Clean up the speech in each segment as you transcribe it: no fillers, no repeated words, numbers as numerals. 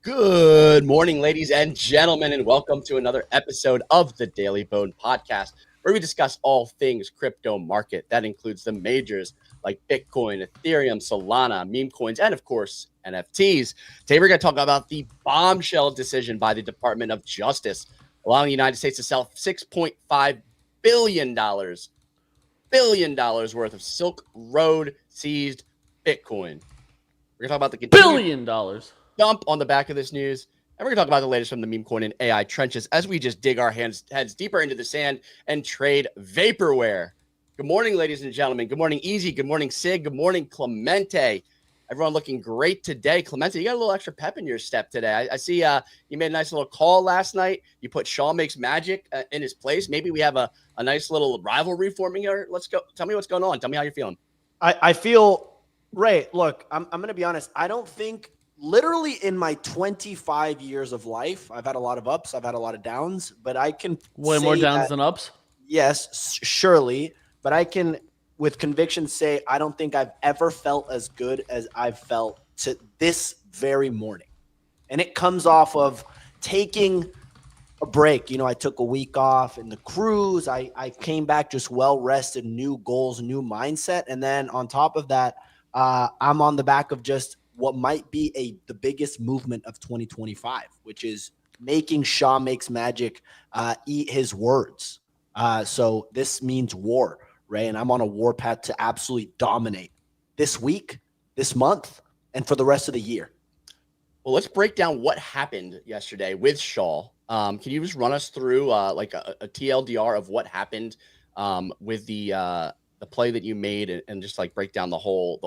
Good morning, ladies and gentlemen, and welcome to another episode of the Daily Bone Podcast, where we discuss all things crypto market. That includes the majors like Bitcoin, Ethereum, Solana, MemeCoins, and of course, NFTs. Today, we're going to talk about the bombshell decision by the Department of Justice, allowing the United States to sell $6.5 billion worth of Silk Road seized Bitcoin. We're going to talk about the continued $1 billion. Dump on the back of this news. And we're going to talk about the latest from the meme coin and AI trenches as we just dig our heads deeper into the sand and trade vaporware. Good morning, ladies and gentlemen. Good morning, Easy. Good morning, Sig. Good morning, Clemente. Everyone looking great today. Clemente, you got a little extra pep in your step today. I see you made a nice little call last night. You put Shaw Makes Magic in his place. Maybe we have a nice little rivalry forming here. Let's go. Tell me what's going on. Tell me how you're feeling. I feel, Ray, look, I'm going to be honest. I don't think literally in my 25 years of life, I've had a lot of ups, I've had a lot of downs, but I can way more downs than ups. Yes, surely, but I can with conviction say I don't think I've ever felt as good as I've felt to this very morning. And it comes off of taking a break. You know, I took a week off in the cruise. I came back just well rested, new goals, new mindset. And then on top of that, I'm on the back of just what might be the biggest movement of 2025, which is making Shaw Makes Magic eat his words. So this means war, Ray, and I'm on a war path to absolutely dominate this week, this month, and for the rest of the year. Well, let's break down what happened yesterday with Shaw. Can you just run us through like a TLDR of what happened with the play that you made and just like break down the whole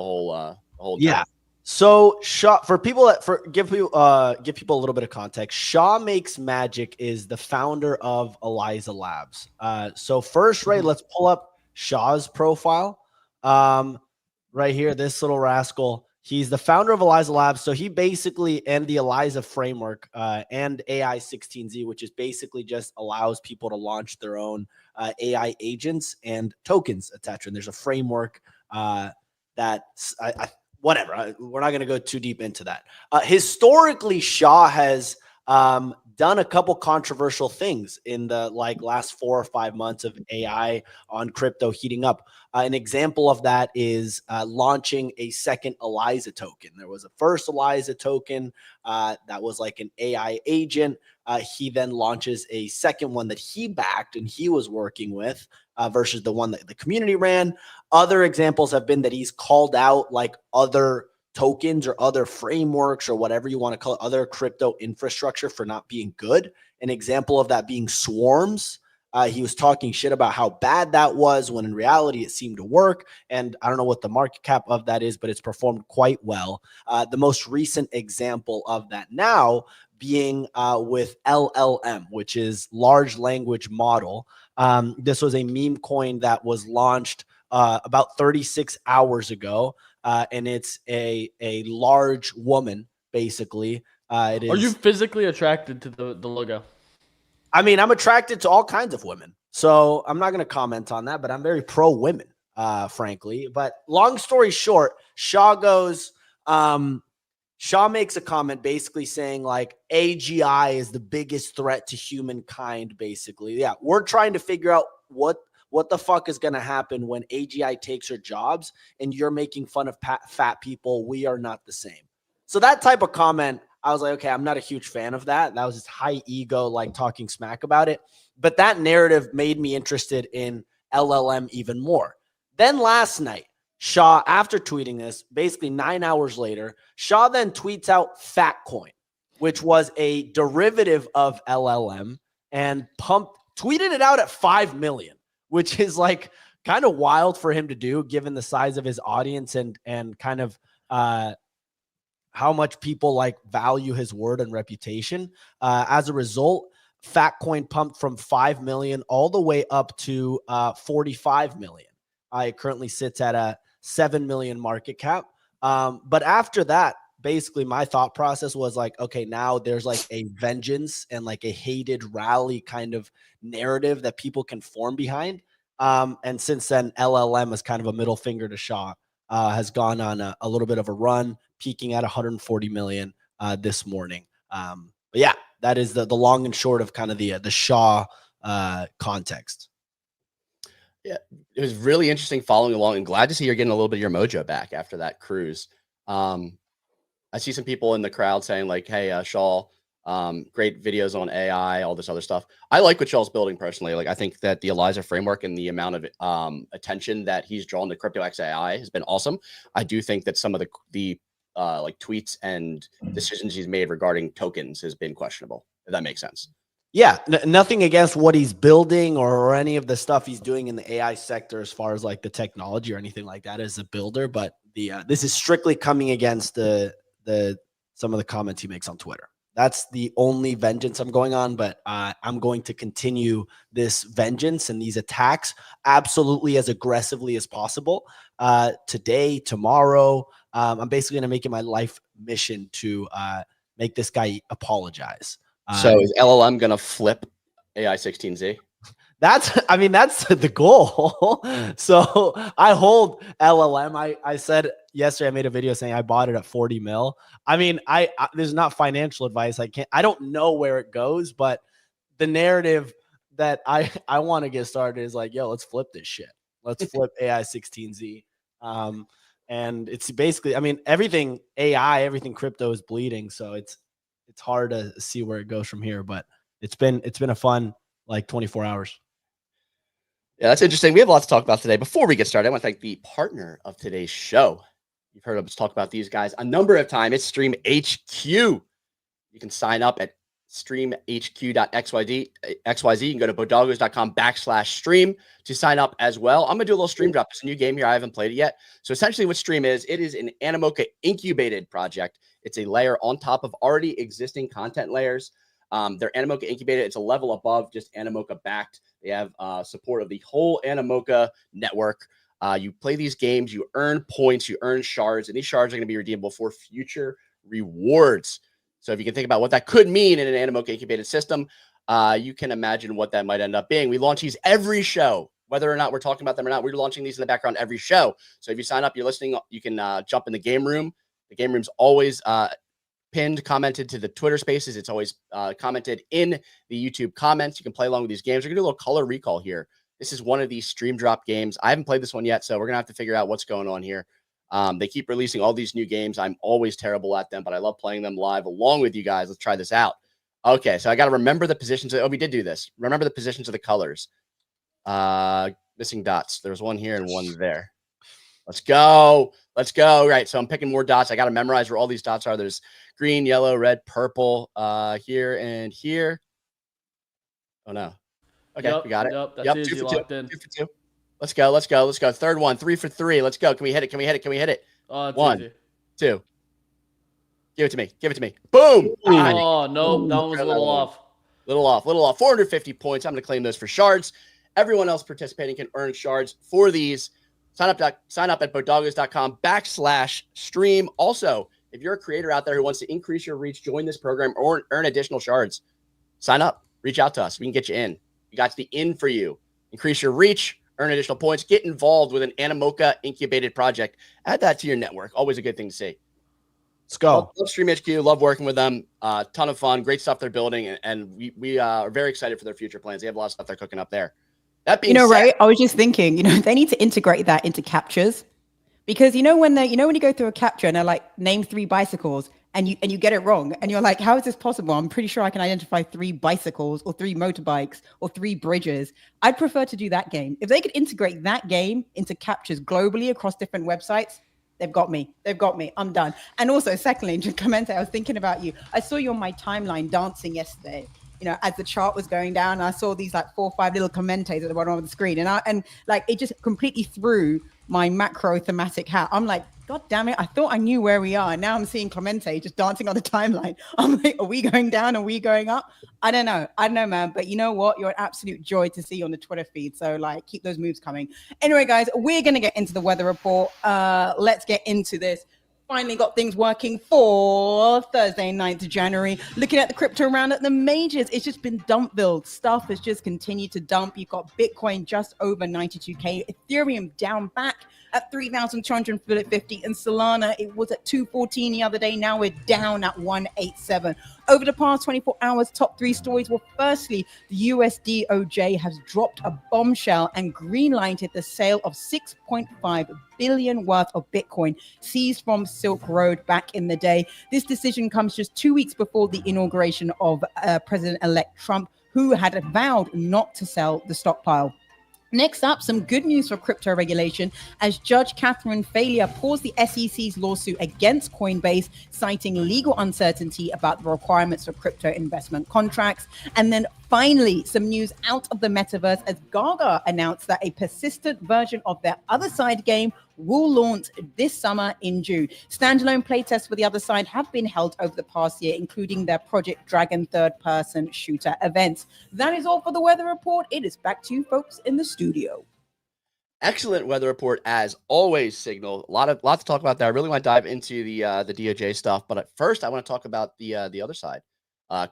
yeah. So Shaw, for people that give people a little bit of context, Shaw Makes Magic is the founder of Eliza Labs. So first, Ray, let's pull up Shaw's profile. Right here, this little rascal. He's the founder of Eliza Labs. So he basically, and the Eliza framework and AI 16Z, which is basically just allows people to launch their own AI agents and tokens attached. And there's a framework that whatever. We're not going to go too deep into that. Historically, Shaw has done a couple controversial things in the last 4 or 5 months of AI on crypto heating up. An example of that is launching a second Eliza token. There was a first Eliza token that was like an AI agent. He then launches a second one that he backed and he was working with versus the one that the community ran. Other examples have been that he's called out like other tokens or other frameworks or whatever you want to call it, other crypto infrastructure for not being good. An example of that being swarms. He was talking shit about how bad that was when in reality it seemed to work. And I don't know what the market cap of that is, but it's performed quite well. The most recent example of that now being with LLM, which is large language model. This was a meme coin that was launched about 36 hours ago. And it's a large woman, basically. It is. Are you physically attracted to the logo? I mean, I'm attracted to all kinds of women. So I'm not going to comment on that, but I'm very pro women, frankly. But long story short, Shaw goes, Shaw makes a comment basically saying like AGI is the biggest threat to humankind, basically. Yeah, we're trying to figure out what the fuck is going to happen when AGI takes her jobs and you're making fun of fat people. We are not the same. So that type of comment, I was like, okay, I'm not a huge fan of that. That was just high ego, like talking smack about it. But that narrative made me interested in LLM even more. Then last night, Shaw, after tweeting this, basically 9 hours later, Shaw then tweets out FartCoin, which was a derivative of LLM, and tweeted it out at 5 million, which is like kind of wild for him to do given the size of his audience and kind of how much people like value his word and reputation. As a result, FartCoin pumped from 5 million all the way up to 45 million. It currently sits at a 7 million market cap. But after that, basically my thought process was like, okay, now there's like a vengeance and like a hated rally kind of narrative that people can form behind. And since then, LLM is kind of a middle finger to Shaw, has gone on a little bit of a run, peaking at 140 million this morning. But yeah, that is the long and short of kind of the Shaw context. Yeah, it was really interesting following along, and glad to see you're getting a little bit of your mojo back after that cruise. I see some people in the crowd saying like, "Hey, Shaw, great videos on AI, all this other stuff." I like what Shaw's building personally. Like, I think that the ELIZA framework and the amount of attention that he's drawn to crypto XAI has been awesome. I do think that some of the like tweets and decisions he's made regarding tokens has been questionable. If that makes sense. Yeah, nothing against what he's building or any of the stuff he's doing in the AI sector as far as like the technology or anything like that as a builder. But the this is strictly coming against some of the comments he makes on Twitter. That's the only vengeance I'm going on, but I'm going to continue this vengeance and these attacks absolutely as aggressively as possible. Today, tomorrow, I'm basically going to make it my life mission to make this guy apologize. So is LLM going to flip AI 16Z? That's the goal. So I hold LLM. I said yesterday, I made a video saying I bought it at 40 mil. I mean, I there's not financial advice. I don't know where it goes, but the narrative that I want to get started is like, yo, let's flip this shit. Let's flip AI 16Z. And it's basically, I mean, everything AI, everything crypto is bleeding. So it's hard to see where it goes from here, but it's been a fun like 24 hours. Yeah, that's interesting. We have a lot to talk about today. Before we get started, I want to thank the partner of today's show. You've heard us talk about these guys a number of times. It's Stream HQ. You can sign up at streamhq.xyz. You can go to bodogos.com/stream to sign up as well. I'm going to do a little stream drop. It's a new game here. I haven't played it yet. So essentially what Stream is, it is an Animoca incubated project. It's a layer on top of already existing content layers. They're Animoca incubated. It's a level above just Animoca backed. They have support of the whole Animoca network. You play these games, you earn points, you earn shards, and these shards are going to be redeemable for future rewards. So if you can think about what that could mean in an Animoca incubated system, you can imagine what that might end up being. We launch these every show, whether or not we're talking about them or not. We're launching these in the background every show. So if you sign up, you're listening, you can jump in the game room. The game room's always pinned, commented to the Twitter spaces. It's always commented in the YouTube comments. You can play along with these games. We're going to do a little color recall here. This is one of these stream drop games. I haven't played this one yet, so we're going to have to figure out what's going on here. They keep releasing all these new games. I'm always terrible at them, but I love playing them live along with you guys. Let's try this out. Okay, so I got to remember the positions. Oh, we did do this. Remember the positions of the colors. Missing dots. There was one here and one there. Let's go. Let's go. Right, so I'm picking more dots. I got to memorize where all these dots are. There's green, yellow, red, purple here and here. Oh, no. Okay, we got it. That's easy, 2 for 2. locked in. 2 for 2. Let's go. Let's go. Let's go. Third one. 3 for 3. Let's go. Can we hit it? Can we hit it? Can we hit it? Oh, it's 1, easy. 2. Give it to me. Give it to me. Boom. Oh, no. That one was a little off. Little off. 450 points. I'm going to claim those for shards. Everyone else participating can earn shards for these. Sign up at bodogos.com/stream. Also, if you're a creator out there who wants to increase your reach, join this program, or earn additional shards, sign up. Reach out to us. We can get you in. We got the in for you. Increase your reach, earn additional points, get involved with an Animoca incubated project. Add that to your network. Always a good thing to see. Let's go. Love Stream HQ. Love working with them. Ton of fun. Great stuff they're building. And we are very excited for their future plans. They have a lot of stuff they're cooking up there. That being said, right? I was just thinking, they need to integrate that into captures, because when you go through a capture and they're like, name 3 bicycles, and you get it wrong, and you're like, how is this possible? I'm pretty sure I can identify 3 bicycles or 3 motorbikes or 3 bridges. I'd prefer to do that game. If they could integrate that game into captures globally across different websites, they've got me. I'm done. And also, secondly, to comment, I was thinking about you. I saw you on my timeline dancing yesterday. As the chart was going down, I saw these like 4 or 5 little commentators at the bottom of the screen, and it just completely threw my macro thematic hat. I'm like, God damn it! I thought I knew where we are, and now I'm seeing Clemente just dancing on the timeline. I'm like, are we going down? Are we going up? I don't know, man. But you know what? You're an absolute joy to see on the Twitter feed. So keep those moves coming. Anyway, guys, we're gonna get into the weather report. Let's get into this. finally got things working for Thursday, 9th of January. Looking at the crypto round at the majors, it's just been dumpville. Stuff has just continued to dump. You've got Bitcoin just over 92K, Ethereum down back at 3,250, and Solana, it was at 214 the other day. Now we're down at 187. Over the past 24 hours, top three stories were firstly, the US DOJ has dropped a bombshell and greenlighted the sale of 6.5 billion worth of Bitcoin seized from Silk Road back in the day. This decision comes just 2 weeks before the inauguration of President-elect Trump, who had vowed not to sell the stockpile. Next up, some good news for crypto regulation as Judge Catherine Failure paused the SEC's lawsuit against Coinbase, citing legal uncertainty about the requirements for crypto investment contracts. And then finally, some news out of the metaverse as Gaga announced that a persistent version of their Other Side game will launch this summer in June. Standalone playtests for the Other Side have been held over the past year, including their Project Dragon third-person shooter events. That is all for the weather report. It is back to you folks in the studio. Excellent weather report as always, Signal. A lot to talk about there. I really want to dive into the DOJ stuff, but first I want to talk about the Other Side.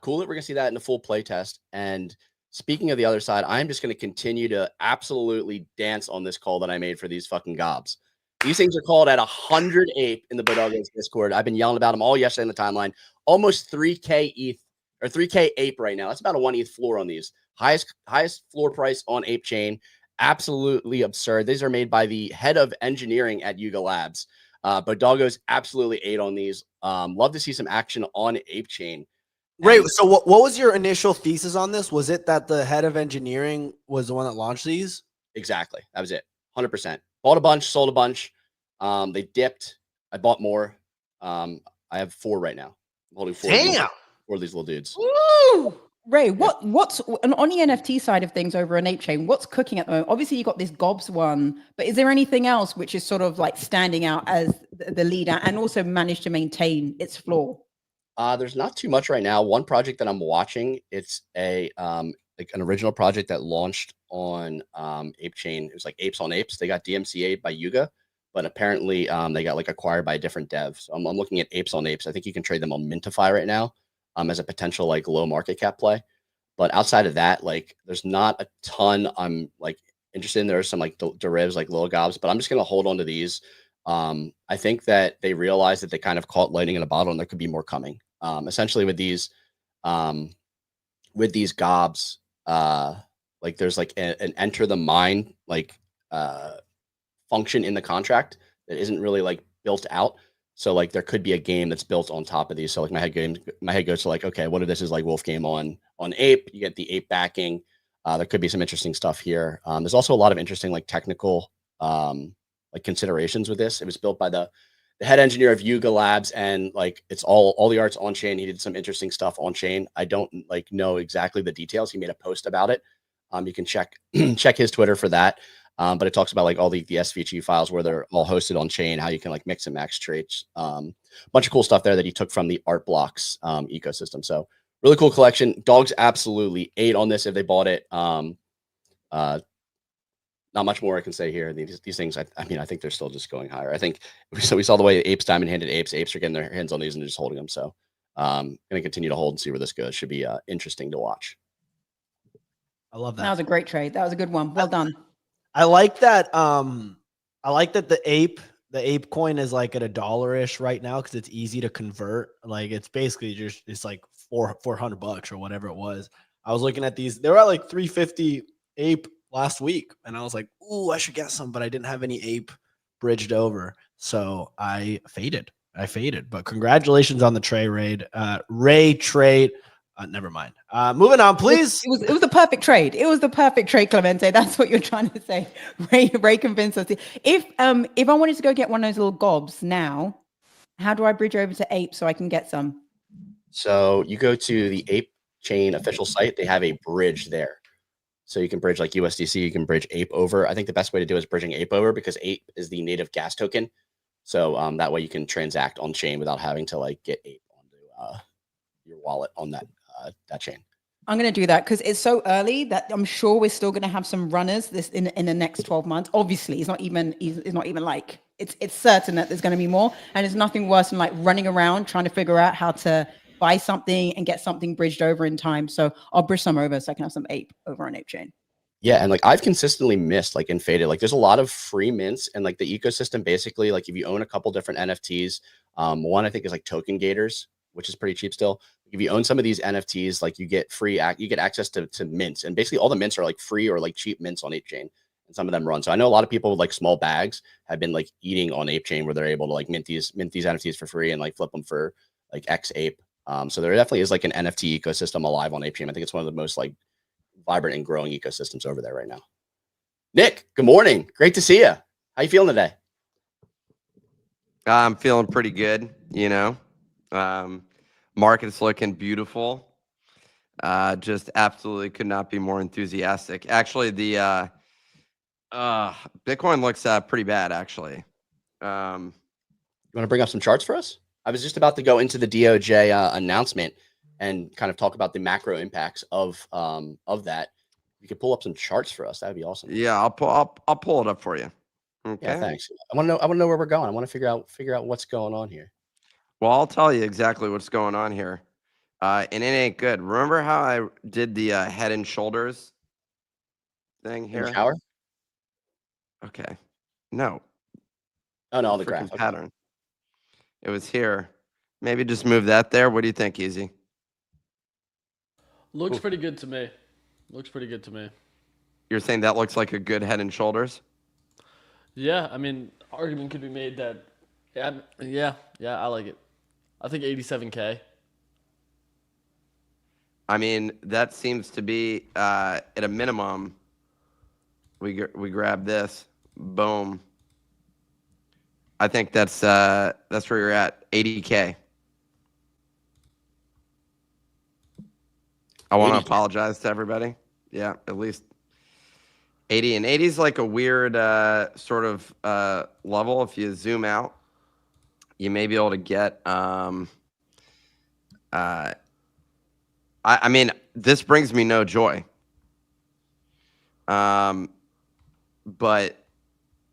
Cool that we're gonna see that in the full playtest. And speaking of the Other Side, I'm just gonna continue to absolutely dance on this call that I made for these fucking gobs. These things are called at 100 ape in the Bodoggos Discord. I've been yelling about them all yesterday in the timeline. Almost 3K ETH or 3K ape right now. That's about a 1 ETH floor on these. Highest floor price on ape chain. Absolutely absurd. These are made by the head of engineering at Yuga Labs. Bodoggos absolutely ate on these. Love to see some action on ape chain. Ray, so what was your initial thesis on this? Was it that the head of engineering was the one that launched these? Exactly. That was it. 100%. Bought a bunch, sold a bunch. They dipped. I bought more. I have 4 right now. I'm holding 4. Damn. 4 of these little dudes. Woo! Ray, what's on the NFT side of things over on Ape Chain? What's cooking at the moment? Obviously, you got this Gobs one, but is there anything else which is sort of like standing out as the leader and also managed to maintain its floor? There's not too much right now. One project that I'm watching, it's a like an original project that launched on Ape Chain. It was like Apes on Apes. They got DMCA'd by Yuga, but apparently they got like acquired by a different dev. So I'm looking at Apes on Apes. I think you can trade them on Mintify right now as a potential like low market cap play. But outside of that, like there's not a ton I'm like interested in. There's some like derivatives like little gobs, but I'm just gonna hold on to these. I think that they realized that they kind of caught lightning in a bottle and there could be more coming. Essentially with these gobs, like there's like an enter the mine like function in the contract that isn't really like built out. So like there could be a game that's built on top of these. So like my head goes to like, okay, what if this is like Wolf game on Ape? You get the Ape backing. There could be some interesting stuff here. There's also a lot of interesting like technical like considerations with this. It was built by the head engineer of Yuga Labs, and like it's all the art's on chain. He did some interesting stuff on chain. I don't like know exactly the details. He made a post about it. You can check his Twitter for that. But it talks about like all the SVG files where they're all hosted on chain, how you can like mix and match traits. Bunch of cool stuff there that he took from the Art Blocks ecosystem. So really cool collection. Dogs absolutely ate on this if they bought it. Not much more I can say here. These things, I mean, I think they're still just going higher. I think so. We saw the way Apes diamond handed Apes. Apes are getting their hands on these and just holding them. So going to continue to hold and see where this goes. Should be interesting to watch. I love that. That was a great trade. That was a good one. Well done. I like that. I like that the ape coin is like at $1-ish right now because it's easy to convert. Like it's basically just it's like $400 or whatever it was. I was looking at these. They were at like 350 ape last week, and I was like, "Ooh, I should get some," but I didn't have any ape bridged over, so I faded. But congratulations on the Trey raid, Ray trade. Never mind. Moving on, please. It was the perfect trade. It was the perfect trade, Clemente. That's what you're trying to say. Ray convinced us. If I wanted to go get one of those little gobs now, how do I bridge over to Ape so I can get some? So you go to the Ape Chain official site. They have a bridge there. So you can bridge like USDC, you can bridge Ape over. I think the best way to do it is bridging Ape over because Ape is the native gas token. So that way you can transact on chain without having to like get Ape onto your wallet on that chain. I'm going to do that because it's so early that I'm sure we're still going to have some runners this in the next 12 months. Obviously, it's not even like it's certain that there's going to be more, and there's nothing worse than like running around trying to figure out how to buy something and get something bridged over in time. So I'll bridge some over so I can have some ape over on Ape Chain. Yeah, and like I've consistently missed like and faded. Like there's a lot of free mints, and like the ecosystem basically, like if you own a couple different NFTs, one I think is like Token Gators, which is pretty cheap still. If you own some of these NFTs, like you get access to mints, and basically all the mints are like free or like cheap mints on Ape Chain, and some of them run. So I know a lot of people with like small bags have been like eating on Ape Chain where they're able to like mint these NFTs for free and like flip them for like X ape. So there definitely is like an NFT ecosystem alive on Ape Chain. I think it's one of the most like vibrant and growing ecosystems over there right now. Nick, good morning. Great to see you. How you feeling today? I'm feeling pretty good, you know. Market's looking beautiful. Just absolutely could not be more enthusiastic. Actually, the Bitcoin looks pretty bad, actually. You want to bring up some charts for us? I was just about to go into the DOJ announcement and kind of talk about the macro impacts of that. You could pull up some charts for us. That'd be awesome. Yeah, I'll pull it up for you. Okay. Yeah, thanks. I want to know where we're going. I want to figure out what's going on here. Well, I'll tell you exactly what's going on here. And it ain't good. Remember how I did the head and shoulders thing here? Shower? Okay. No. Oh no, the graph pattern. It was here. Maybe just move that there. What do you think, Easy? Looks pretty good to me. Looks pretty good to me. You're saying that looks like a good head and shoulders? Yeah, I mean, argument could be made that, yeah, I like it. I think 87K. I mean, that seems to be at a minimum. We grab this, boom. I think that's where you're at, 80K. I want to apologize to everybody. Yeah, at least 80. And 80 is like a weird sort of level. If you zoom out, you may be able to get. I mean, this brings me no joy. But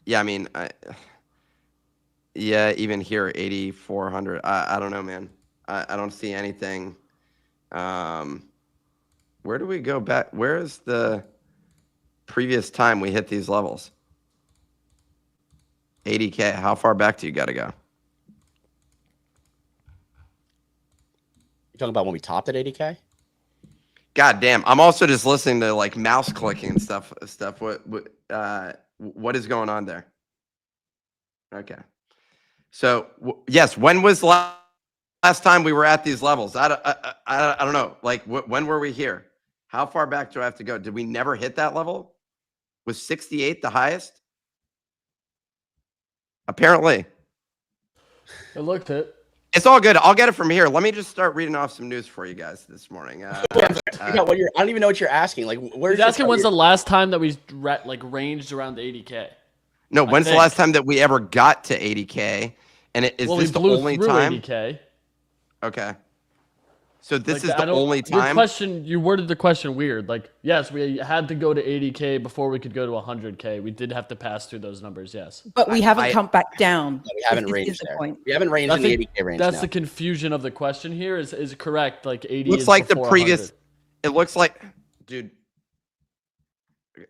yeah, I mean, yeah, even here, 8,400. I don't know, man. I don't see anything. Where do we go back? Where is the previous time we hit these levels? 80K. How far back do you got to go? You talking about when we topped at 80K? God damn. I'm also just listening to like mouse clicking and stuff. What is going on there? Okay. So yes, when was last time we were at these levels? I don't know. Like when were we here? How far back do I have to go? Did we never hit that level? Was 68 the highest? Apparently. It looked it. It's all good. I'll get it from here. Let me just start reading off some news for you guys this morning. I don't even know what you're asking. Like, where's He's asking when's the last time that we like ranged around the 80K? No, when's the last time that we ever got to 80K? And is this the only time? 80K. Okay. So this like, is the only time? You worded the question weird. Like, yes, we had to go to 80K before we could go to 100K. We did have to pass through those numbers, yes. But we haven't come back down. No, we haven't ranged there. We haven't ranged in the 80K range. That's the confusion of the question here. Is correct? Like 80 looks is like the before previous. 100. It looks like, dude.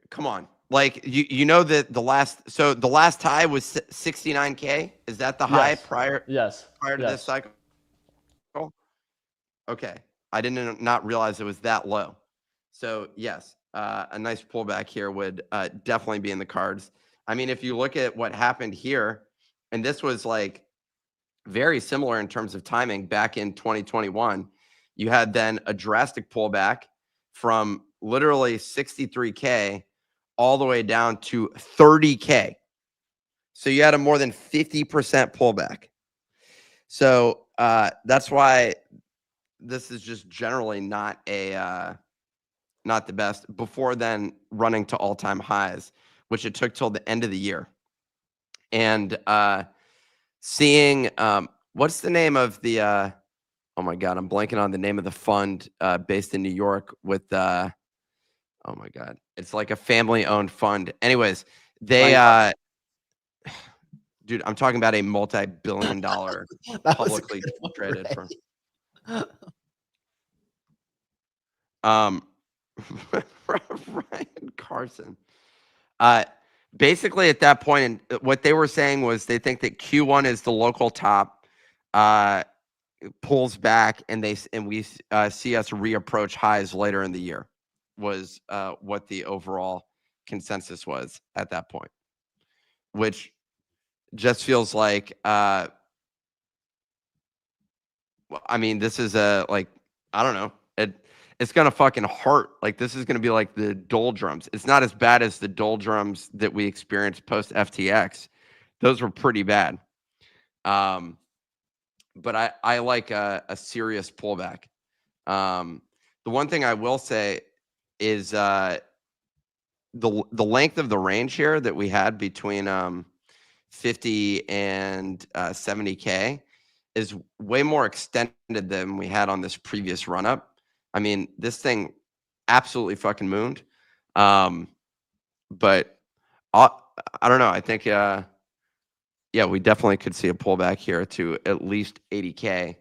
Come on, like you know that the last high was 69K. Is that the high prior? Yes. Prior to this cycle. Okay, I did not realize it was that low. So yes, a nice pullback here would definitely be in the cards. I mean, if you look at what happened here, and this was like very similar in terms of timing back in 2021, you had then a drastic pullback from literally 63K all the way down to 30K. So you had a more than 50% pullback. So that's why this is just generally not the best, before then running to all-time highs, which it took till the end of the year. And seeing what's the name of the oh my god, I'm blanking on the name of the fund based in New York with oh my god, it's like a family-owned fund. Anyways, they Dude, I'm talking about a multi-billion-dollar That was a publicly good one, traded Ray. firm. Ryan Carson. Basically, at that point, what they were saying was they think that Q1 is the local top, pulls back, and we see us reapproach highs later in the year. Was what the overall consensus was at that point, which just feels like, well, I mean, this is I don't know. It's gonna fucking hurt. Like, this is gonna be like the doldrums. It's not as bad as the doldrums that we experienced post FTX. Those were pretty bad. But I like a serious pullback. The one thing I will say is the length of the range here that we had between 50 and 70K is way more extended than we had on this previous run up. I mean, this thing absolutely fucking mooned. But I don't know. I think, yeah, we definitely could see a pullback here to at least 80K.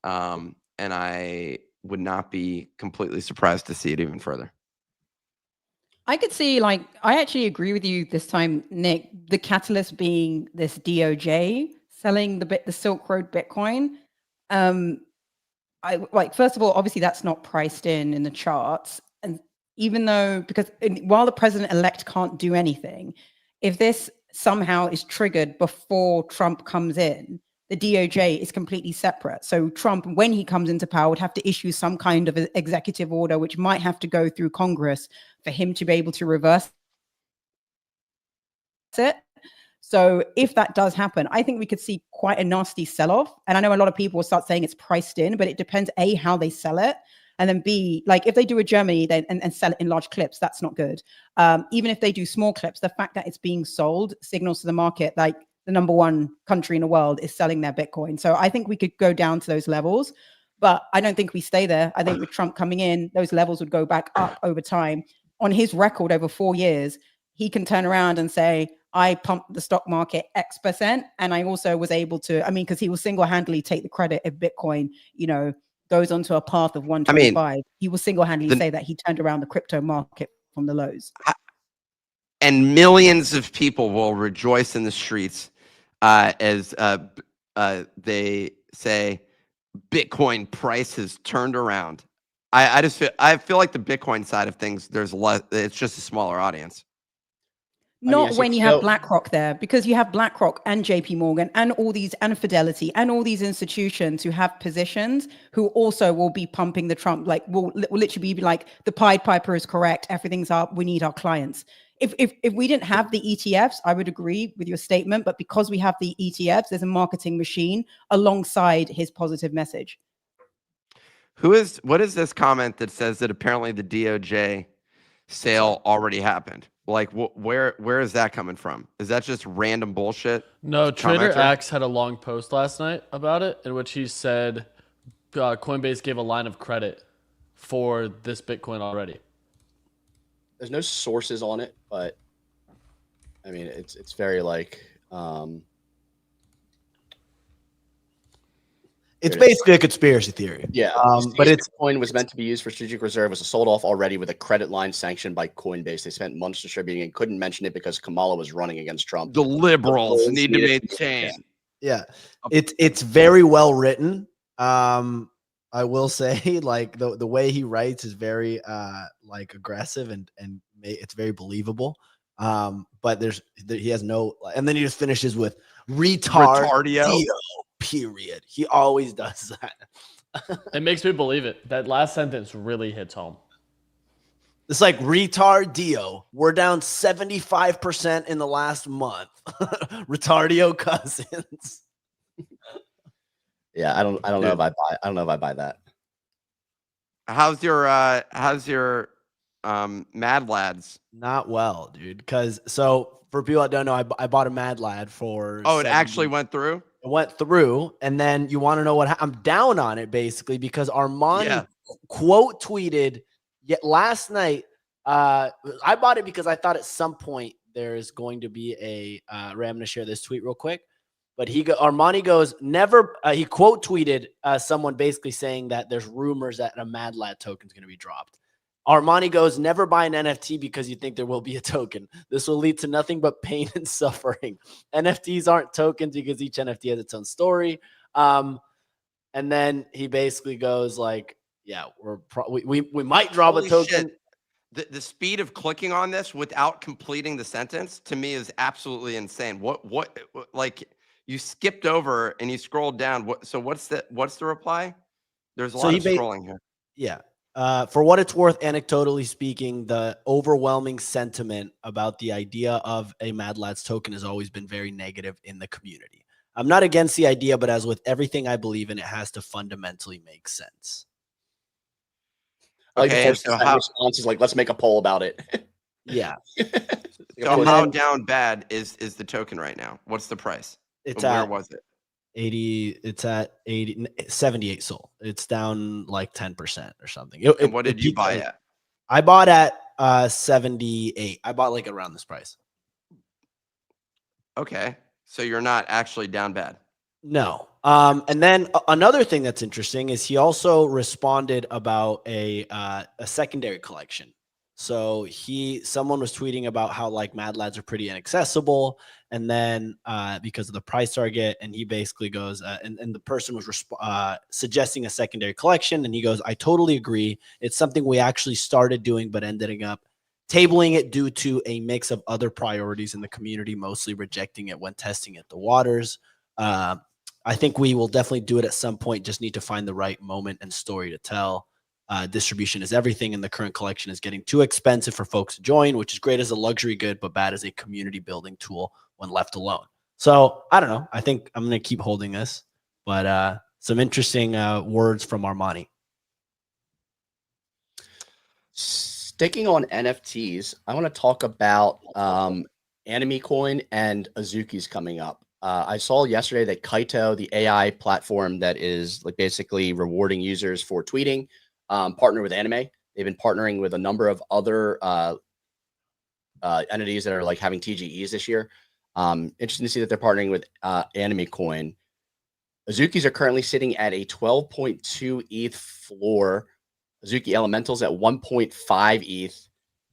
And I would not be completely surprised to see it even further. I could see, like, I actually agree with you this time, Nick. The catalyst being this DOJ selling the Silk Road Bitcoin. First of all, obviously that's not priced in the charts, and even though while the president-elect can't do anything, if this somehow is triggered before Trump comes in, the DOJ is completely separate. So Trump, when he comes into power, would have to issue some kind of executive order, which might have to go through Congress for him to be able to reverse it. So if that does happen, I think we could see quite a nasty sell-off. And I know a lot of people will start saying it's priced in, but it depends, A, how they sell it. And then B, like if they do a Germany and sell it in large clips, that's not good. Even if they do small clips, the fact that it's being sold signals to the market like the #1 country in the world is selling their Bitcoin. So I think we could go down to those levels, but I don't think we stay there. I think with Trump coming in, those levels would go back up over time. On his record over 4 years, he can turn around and say, I pumped the stock market X%. And I also was able to, I mean, because he will single-handedly take the credit if Bitcoin, goes onto a path of 125. He will single-handedly say that he turned around the crypto market from the lows. And millions of people will rejoice in the streets as they say Bitcoin price has turned around. I feel like the Bitcoin side of things, there's less, it's just a smaller audience. Not when you have BlackRock there, because you have BlackRock and JP Morgan and all these, and Fidelity and all these institutions who have positions who also will be pumping the Trump, like will literally be like, the Pied Piper is correct, everything's up, we need our clients. If we didn't have the ETFs, I would agree with your statement, but because we have the ETFs, there's a marketing machine alongside his positive message. What is this comment that says that apparently the DOJ sale already happened? Like, where is that coming from? Is that just random bullshit? No, Trader X had a long post last night about it, in which he said Coinbase gave a line of credit for this Bitcoin already. There's no sources on it, but I mean, it's very like it's basically a conspiracy theory. Yeah, but Bitcoin was meant to be used for strategic reserve, was sold off already with a credit line sanctioned by Coinbase. They spent months distributing and couldn't mention it because Kamala was running against Trump. The liberals need to maintain. Yeah, it's very well written. I will say, like the way he writes is very like aggressive and it's very believable. But he has no, and then he just finishes with retardio. Period. He always does that. It makes me believe it. That last sentence really hits home. It's like retardio. We're down 75% in the last month. Retardio cousins. Yeah, I don't know if I buy that. How's your Mad Lads? Not well, dude. Because for people that don't know, I bought a Mad Lad for. Oh, it actually went through. It went through, and then you want to know what I'm down on it basically because Armani quote tweeted yet last night. I bought it because I thought at some point there's going to be a. I'm going to share this tweet real quick. But Armani goes, never, he quote tweeted someone basically saying that there's rumors that a Mad Lad token is going to be dropped. Armani goes, never buy an NFT because you think there will be a token. This will lead to nothing but pain and suffering. NFTs aren't tokens because each NFT has its own story. And then he basically goes like, yeah, we might drop a token. Shit. The speed of clicking on this without completing the sentence to me is absolutely insane. What like you skipped over and you scrolled down. What's the reply? There's a lot of scrolling here. Yeah. For what it's worth, anecdotally speaking, the overwhelming sentiment about the idea of a Mad Lads token has always been very negative in the community. I'm not against the idea, but as with everything I believe in, it has to fundamentally make sense. Like the Okay, first response is like, let's make a poll about it. Yeah. So how down bad is the token right now? What's the price? Where was it? 80. It's at 78 SOL. It's down like 10% or something. And what did you buy at? I bought at 78. I bought like around this price. Okay, so you're not actually down bad. No. And then another thing that's interesting is he also responded about a secondary collection. So someone was tweeting about how like Mad Lads are pretty inaccessible, and then because of the price target, and he basically goes, and the person was suggesting a secondary collection, and he goes, I totally agree. It's something we actually started doing, but ended up tabling it due to a mix of other priorities in the community, mostly rejecting it when testing at the waters. I think we will definitely do it at some point. Just need to find the right moment and story to tell. Distribution is everything, and the current collection is getting too expensive for folks to join, which is great as a luxury good, but bad as a community building tool when left alone. So I don't know. I think I'm going to keep holding this, but some interesting words from Armani. Sticking on NFTs, I want to talk about MemeCoin and Azuki's coming up. I saw yesterday that Kaito, the AI platform that is like basically rewarding users for tweeting, partnered with Anime. They've been partnering with a number of other entities that are like having TGEs this year. Interesting to see that they're partnering with MemeCoin. Azuki's are currently sitting at a 12.2 ETH floor. Azuki Elementals at 1.5 ETH.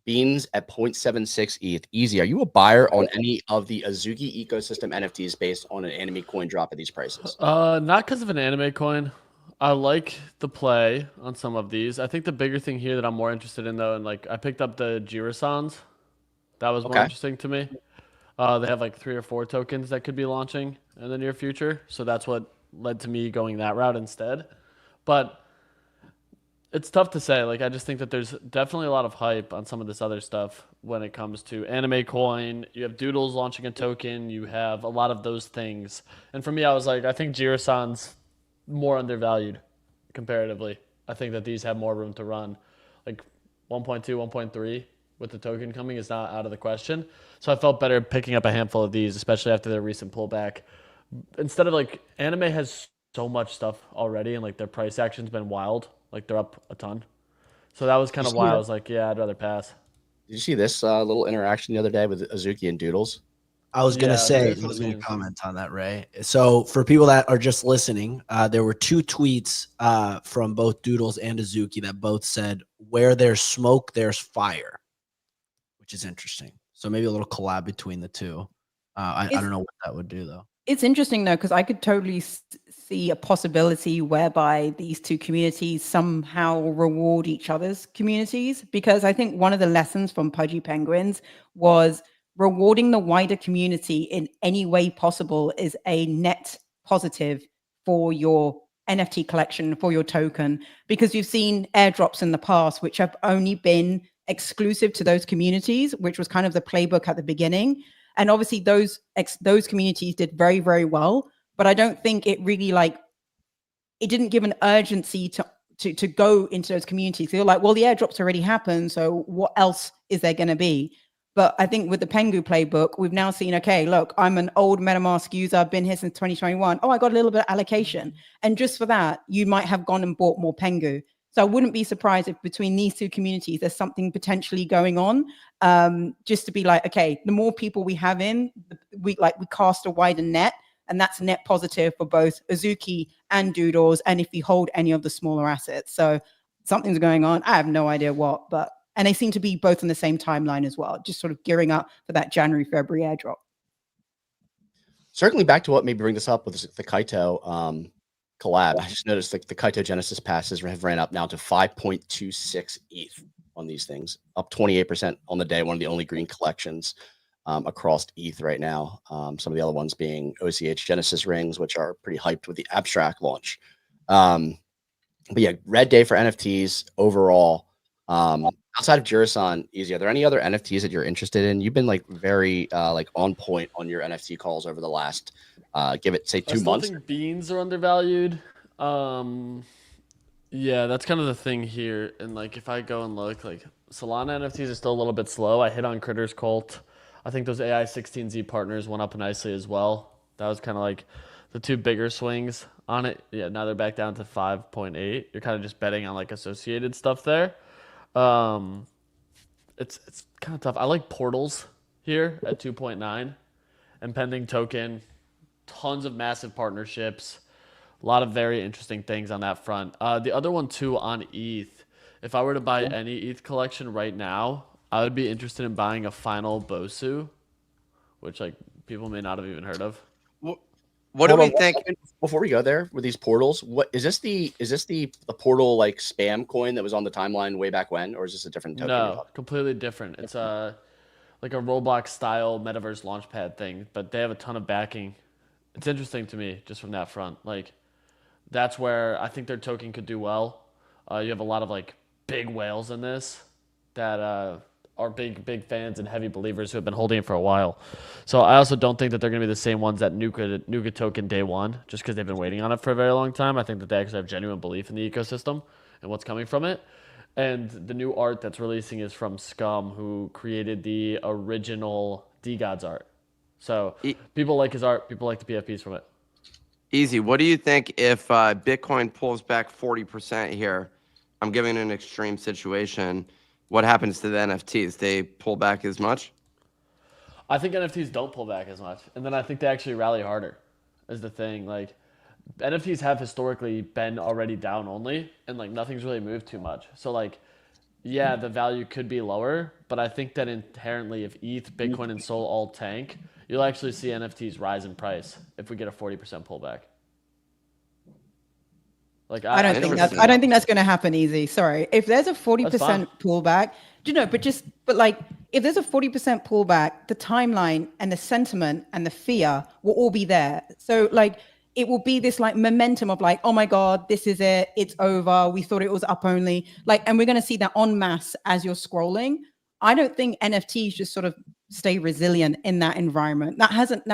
Beans at 0.76 ETH. Easy. Are you a buyer on any of the Azuki ecosystem NFTs based on an anime coin drop at these prices? Not because of an anime coin. I like the play on some of these. I think the bigger thing here that I'm more interested in, though, and like I picked up the Jitters. That was more interesting to me. They have like 3 or 4 tokens that could be launching in the near future. So that's what led to me going that route instead. But it's tough to say. Like, I just think that there's definitely a lot of hype on some of this other stuff when it comes to anime coin. You have Doodles launching a token. You have a lot of those things. And for me, I was like, I think Jitters more undervalued comparatively. I think that these have more room to run. Like 1.2, 1.3 with the token coming is not out of the question. So I felt better picking up a handful of these, especially after their recent pullback. Instead of like, anime has so much stuff already, and like their price action's been wild. Like they're up a ton. So that was kind of why I was like, yeah, I'd rather pass. Did you see this little interaction the other day with Azuki and Doodles? I was going to say, let me comment on that, Ray. So for people that are just listening, there were 2 tweets from both Doodles and Azuki that both said, where there's smoke, there's fire, which is interesting. So maybe a little collab between the two. I don't know what that would do, though. It's interesting, though, because I could totally see a possibility whereby these 2 communities somehow reward each other's communities, because I think one of the lessons from Pudgy Penguins was rewarding the wider community in any way possible is a net positive for your NFT collection, for your token, because you've seen airdrops in the past which have only been exclusive to those communities, which was kind of the playbook at the beginning. And obviously those communities did very, very well, but I don't think it really it didn't give an urgency to go into those communities. They're like, well, the airdrops already happened, so what else is there going to be? But I think with the Pengu playbook, we've now seen, okay, look, I'm an old MetaMask user. I've been here since 2021. Oh, I got a little bit of allocation. And just for that, you might have gone and bought more Pengu. So I wouldn't be surprised if between these 2 communities, there's something potentially going on, just to be like, okay, the more people we have in, we cast a wider net, And that's net positive for both Azuki and Doodles, and if you hold any of the smaller assets. So something's going on. I have no idea what, and they seem to be both on the same timeline as well, just sort of gearing up for that January, February airdrop. Circling back to what maybe bring this up with the Kaito collab, I just noticed like the Kaito Genesis passes have ran up now to 5.26 ETH on these things, up 28% on the day. One of the only green collections across ETH right now. Some of the other ones being OCH Genesis rings, which are pretty hyped with the abstract launch. But yeah, red day for NFTs overall. Outside of Jirasan, Easy, are there any other NFTs that you're interested in? You've been like very like on point on your NFT calls over the last give it say 2 months. I think beans are undervalued. Yeah, that's kind of the thing here. And like if I go and look, like Solana NFTs are still a little bit slow. I hit on Critters Cult. I think those AI 16Z partners went up nicely as well. That was kind of like the two bigger swings on it. Yeah, now they're back down to 5.8. You're kind of just betting on like associated stuff there. It's kind of tough. I like Portals here at 2.9 and pending token. Tons of massive partnerships. A lot of very interesting things on that front. The other one too on ETH. If I were to buy any ETH collection right now, I would be interested in buying a final Bosu, which like people may not have even heard of. What do we think before we go there with these portals? What is this the portal like spam coin that was on the timeline way back when, or is this a different token? No, completely different. It's like a Roblox style metaverse launchpad thing, but they have a ton of backing. It's interesting to me just from that front. Like that's where I think their token could do well. You have a lot of like big whales in this that are big fans and heavy believers who have been holding it for a while. So I also don't think that they're going to be the same ones that nuke a token day one just because they've been waiting on it for a very long time. I think that they actually have genuine belief in the ecosystem and what's coming from it. And the new art that's releasing is from Scum, who created the original DGods art. So people like his art. People like the PFPs from it. Easy. What do you think if Bitcoin pulls back 40% here? I'm giving an extreme situation. What happens to the NFTs? They pull back as much? I think NFTs don't pull back as much. And then I think they actually rally harder is the thing. Like NFTs have historically been already down only and like nothing's really moved too much. So like, yeah, the value could be lower, but I think that inherently if ETH, Bitcoin, and Sol all tank, you'll actually see NFTs rise in price if we get a 40% pullback. Like I don't think that's going to happen. Easy. Sorry. If there's a 40% pullback, but like if there's a 40% pullback, the timeline and the sentiment and the fear will all be there. So like it will be this like momentum of like, oh my God, this is it. It's over. We thought it was up only. Like, and we're going to see that en masse as you're scrolling. I don't think NFTs just sort of stay resilient in that environment. That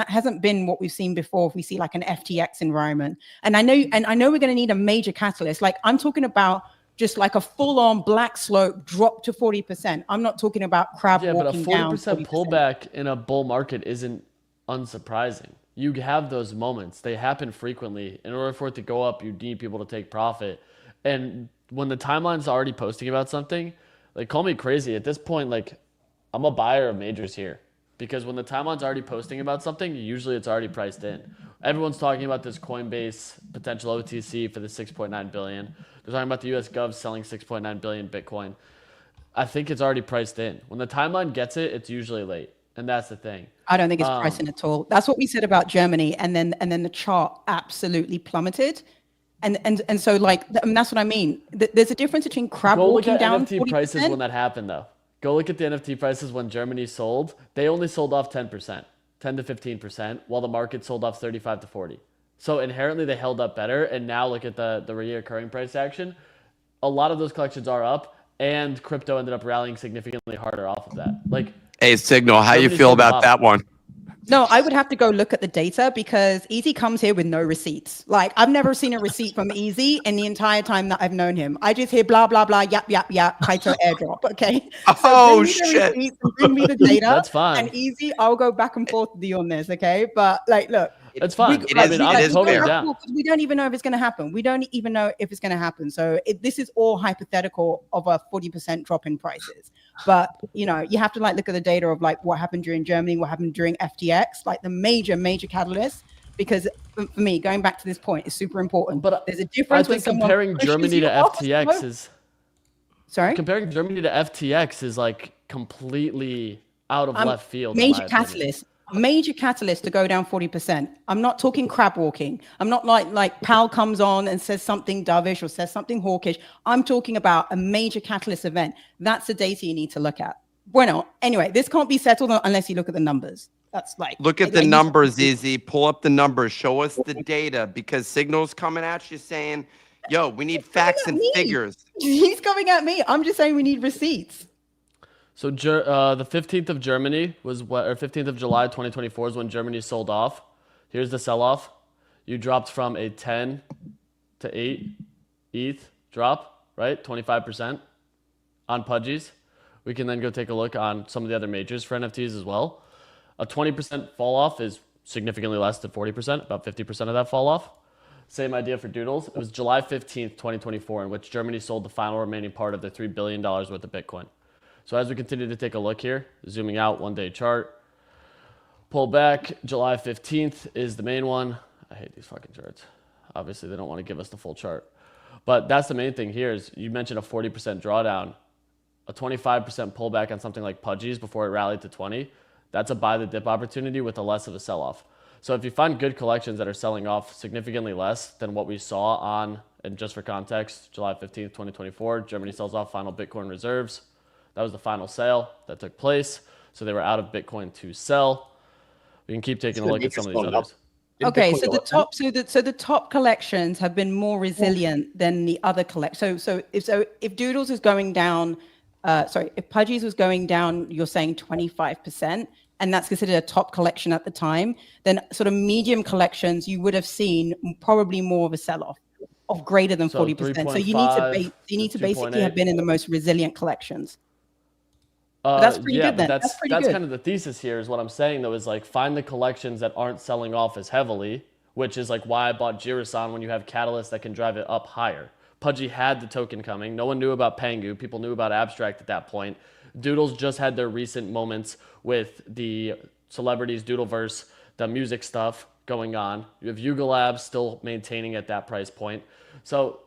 hasn't been what we've seen before. If we see like an FTX environment, and I know we're going to need a major catalyst. Like I'm talking about just like a full-on black slope drop to 40%. I'm not talking about crab walking down. But a 40% pullback in a bull market isn't unsurprising. You have those moments. They happen frequently. In order for it to go up, you need people to take profit. And when the timeline's already posting about something, like call me crazy. At this point, like I'm a buyer of majors here because when the timeline's already posting about something, usually it's already priced in. Everyone's talking about this Coinbase potential OTC for the 6.9 billion. They're talking about the US Gov selling 6.9 billion Bitcoin. I think it's already priced in. When the timeline gets it, it's usually late. And that's the thing. I don't think it's priced in at all. That's what we said about Germany. And then the chart absolutely plummeted. And so like, that's what I mean. There's a difference between crab walking down. Go look at NFT prices when that happened though. Go look at the NFT prices when Germany sold. They only sold off 10%, 10 to 15%, while the market sold off 35 to 40. So inherently they held up better. And now look at the reoccurring price action. A lot of those collections are up and crypto ended up rallying significantly harder off of that. Like, hey, Signal, how you feel about that one? No, I would have to go look at the data because Easy comes here with no receipts. Like I've never seen a receipt from Easy in the entire time that I've known him. I just hear blah, blah, blah, yap, Kaito airdrop. Okay. So shit. Bring me the data. That's fine. And Easy, I'll go back and forth with you on this. Okay. But like, look. It's fine. I'm totally down. We don't even know if it's going to happen. We don't even know if it's going to happen. So this is all hypothetical of a 40% drop in prices. But, you know, you have to like look at the data of like what happened during Germany, what happened during FTX, like the major catalysts. because for me, going back to this point is super important. But there's a I difference when think someone comparing pushes Germany you to off FTX slope. is Sorry. comparing Germany to FTX is like completely out of left field. in Major my opinion. catalyst. Major catalyst to go down 40%. I'm not talking crab walking. I'm not like Pal comes on and says something dovish or says something hawkish. I'm talking about a major catalyst event. That's the data you need to look at. Bueno, anyway, this can't be settled unless you look at the numbers. That's like, Look at the numbers, Easy. Pull up the numbers. Show us the data, because Signal's coming at you saying, yo, we need facts and figures. He's coming at me. I'm just saying we need receipts. So the 15th of Germany was what, or 15th of July 2024 is when Germany sold off. Here's the sell-off. You dropped from a 10 to 8 ETH drop, right? 25% on Pudgies. We can then go take a look on some of the other majors for NFTs as well. A 20% fall off is significantly less than 40%, about 50% of that fall off. Same idea for Doodles. It was July 15th, 2024, in which Germany sold the final remaining part of their $3 billion worth of Bitcoin. So as we continue to take a look here, zooming out, 1-day chart, pull back, July 15th is the main one. I hate these fucking charts. Obviously, they don't want to give us the full chart. But that's the main thing here is you mentioned a 40% drawdown, a 25% pullback on something like Pudgies before it rallied to 20. That's a buy the dip opportunity with a less of a sell-off. So if you find good collections that are selling off significantly less than what we saw on, and just for context, July 15th, 2024, Germany sells off final Bitcoin reserves. That was the final sale that took place. So they were out of Bitcoin to sell. We can keep taking a look at some of these others. Okay, so the top collections have been more resilient than the other collections. So if Doodles is going down, if Pudgies was going down, you're saying 25%, and that's considered a top collection at the time, then sort of medium collections, you would have seen probably more of a sell-off of greater than 40%. So you need to basically have been in the most resilient collections. That's pretty good then. That's kind of the thesis here is what I'm saying though, is like find the collections that aren't selling off as heavily, which is like why I bought Jitters when you have catalysts that can drive it up higher. Pudgy had the token coming. No one knew about Pengu. People knew about Abstract at that point. Doodles just had their recent moments with the celebrities, Doodleverse, the music stuff going on. You have Yuga Labs still maintaining at that price point. So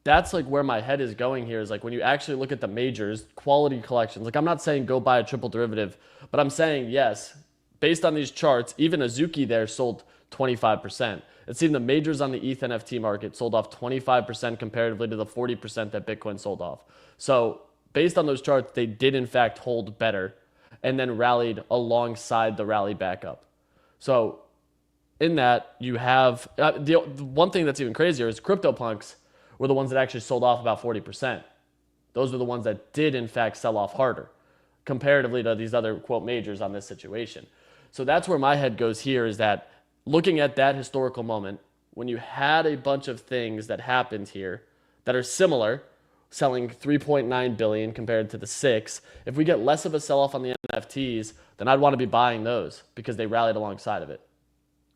that's like where my head is going here is like when you actually look at the majors, quality collections, like I'm not saying go buy a triple derivative, but I'm saying yes, based on these charts, even Azuki there sold 25%. It seemed the majors on the ETH NFT market sold off 25% comparatively to the 40% that Bitcoin sold off. So based on those charts, they did in fact hold better and then rallied alongside the rally back up. So in that you have, the one thing that's even crazier is CryptoPunks were the ones that actually sold off about 40%. Those were the ones that did in fact sell off harder comparatively to these other quote majors on this situation. So that's where my head goes here is that looking at that historical moment, when you had a bunch of things that happened here that are similar, selling 3.9 billion compared to the 6, if we get less of a sell-off on the NFTs, then I'd want to be buying those because they rallied alongside of it.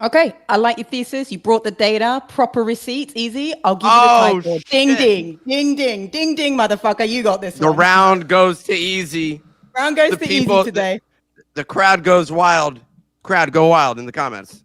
Okay, I like your thesis. You brought the data, proper receipts, easy. I'll give you the title. Ding, ding, ding, ding, ding, ding, motherfucker. You got this one. The round goes to Easy. Round goes to Easy today. The crowd goes wild. Crowd go wild in the comments.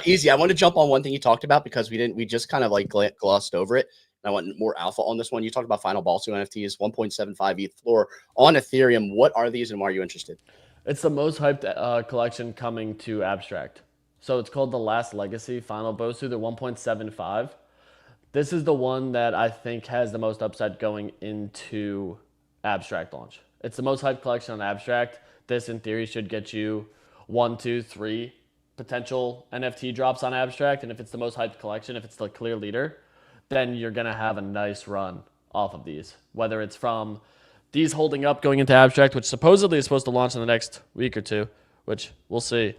Easy. I want to jump on one thing you talked about because we just kind of like glossed over it. And I want more alpha on this one. You talked about final Balsu NFTs, 1.75 ETH floor on Ethereum. What are these and why are you interested? It's the most hyped collection coming to Abstract. So it's called the Last Legacy Final Bosu. They're 1.75. This is the one that I think has the most upside going into Abstract launch. It's the most hyped collection on Abstract. This, in theory, should get you 1, 2, 3 potential NFT drops on Abstract. And if it's the most hyped collection, if it's the clear leader, then you're going to have a nice run off of these. Whether it's from these holding up going into Abstract, which supposedly is supposed to launch in the next week or two, which we'll see.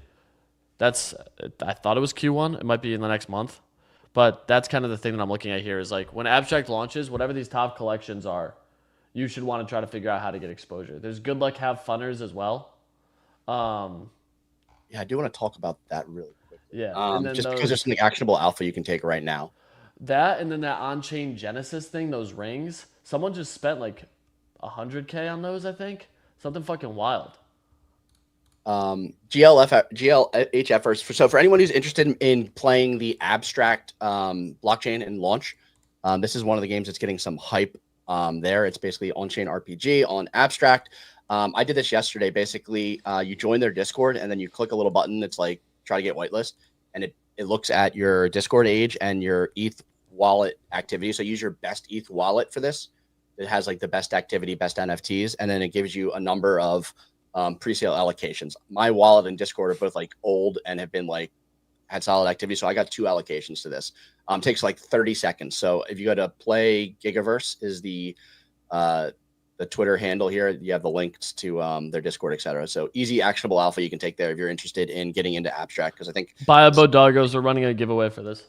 I thought it was Q1. It might be in the next month. But that's kind of the thing that I'm looking at here is like when Abstract launches, whatever these top collections are, you should want to try to figure out how to get exposure. There's Good Luck Have Funners as well. Yeah, I do want to talk about that really quickly. Yeah. Just because there's something actionable alpha you can take right now. That and then that on-chain Genesis thing, those rings, someone just spent like 100K on those, I think. Something fucking wild. GLHF first. So for anyone who's interested in playing the abstract blockchain and launch, this is one of the games that's getting some hype there. It's basically on-chain RPG on abstract. I did this yesterday. Basically, you join their Discord and then you click a little button. It's like try to get whitelist, and it looks at your Discord age and your ETH wallet activity. So use your best ETH wallet for this. It has like the best activity, best NFTs, and then it gives you a number of pre-sale allocations. My wallet and Discord are both like old and have been like had solid activity. So I got 2 allocations to this. Takes like 30 seconds. So if you go to Play Gigaverse is the Twitter handle here. You have the links to their Discord, etc. So easy actionable alpha you can take there if you're interested in getting into abstract. Because I think Bio Bodogos are running a giveaway for this.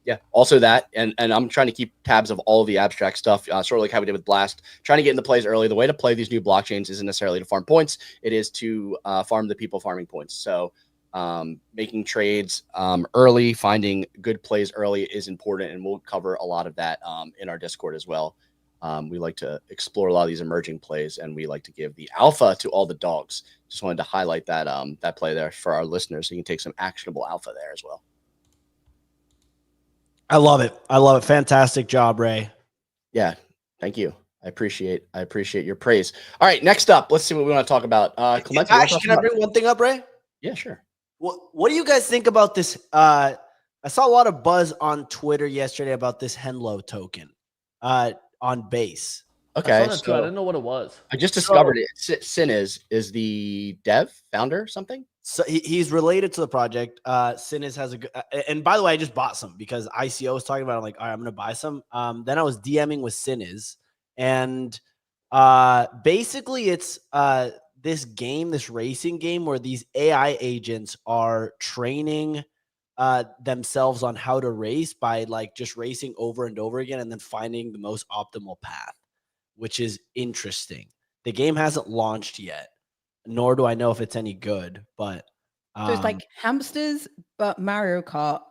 Yeah, also that, and I'm trying to keep tabs of all of the abstract stuff, sort of like how we did with Blast, trying to get in the plays early. The way to play these new blockchains isn't necessarily to farm points. It is to farm the people farming points. So making trades early, finding good plays early is important, and we'll cover a lot of that in our Discord as well. We like to explore a lot of these emerging plays, and we like to give the alpha to all the dogs. Just wanted to highlight that that play there for our listeners, so you can take some actionable alpha there as well. I love it. I love it. Fantastic job, Ray. Yeah, thank you. I appreciate your praise. All right, next up, let's see what we want to talk about. Clemente, Actually, can I bring one thing up, Ray? Yeah, sure. What do you guys think about this? I saw a lot of buzz on Twitter yesterday about this Henlo token on base. Okay, I saw that too. I didn't know what it was. I just discovered it. Sin is the dev, founder, something? So he's related to the project. Sinis has a good, and by the way, I just bought some because ICO was talking about it. I'm like, all right, I'm going to buy some. Then I was DMing with Sinis, and basically it's this game, this racing game where these AI agents are training themselves on how to race by like just racing over and over again and then finding the most optimal path, which is interesting. The game hasn't launched yet, nor do I know if it's any good, but so it's like hamsters, but Mario Kart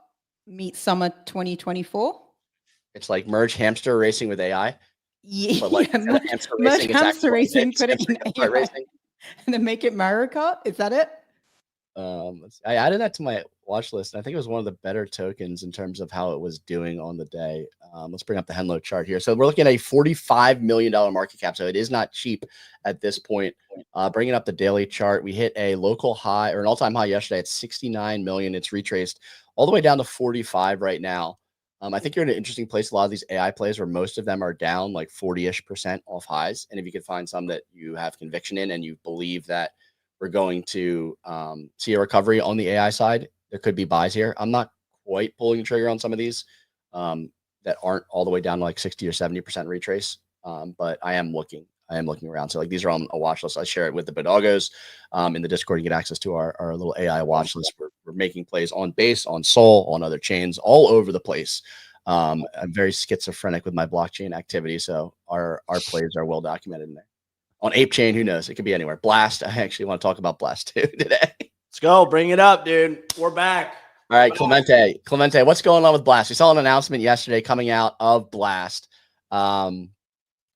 meets summer 2024. It's like merge hamster racing with AI. Yeah, but like merge hamster racing, put it in AI, racing, and then make it Mario Kart. Is that it? I added that to my watch list. I think it was one of the better tokens in terms of how it was doing on the day. Let's bring up the Henlo chart here. So we're looking at a $45 million market cap. So it is not cheap at this point. Bringing up the daily chart, we hit a local high or an all-time high yesterday at 69 million. It's retraced all the way down to 45 right now. I think you're in an interesting place. A lot of these AI plays where most of them are down like 40-ish% off highs. And if you could find some that you have conviction in and you believe that we're going to see a recovery on the AI side, there could be buys here. I'm not quite pulling the trigger on some of these that aren't all the way down to like 60 or 70% retrace, but I am looking around. So like these are on a watch list. I share it with the Bodogos in the Discord. You get access to our little AI watch list. We're making plays on base, on Sol, on other chains, all over the place. I'm very schizophrenic with my blockchain activity, so our plays are well documented in there. On Ape Chain, who knows? It could be anywhere. Blast. I actually want to talk about Blast too today. Let's go. Bring it up, dude. We're back. All right, Clemente, what's going on with Blast? We saw an announcement yesterday coming out of Blast. Let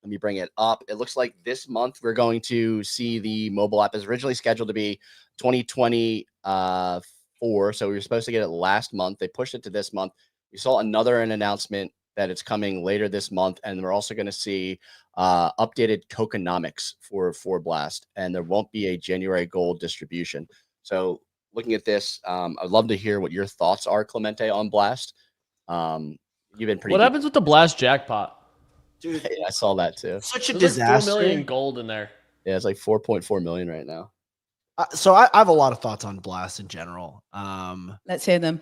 me bring it up. It looks like this month we're going to see the mobile app is originally scheduled to be 2024. So we were supposed to get it last month. They pushed it to this month. We saw an announcement that it's coming later this month, and we're also going to see updated tokenomics for Blast, and there won't be a January gold distribution. So looking at this, I'd love to hear what your thoughts are, Clemente, on Blast. You've been pretty. What happens with the Blast jackpot? Dude, hey, I saw that too. Such a There's disaster. Like 4 million gold in there. Yeah, it's like 4.4 million right now. So I have a lot of thoughts on Blast in general. Let's hear them.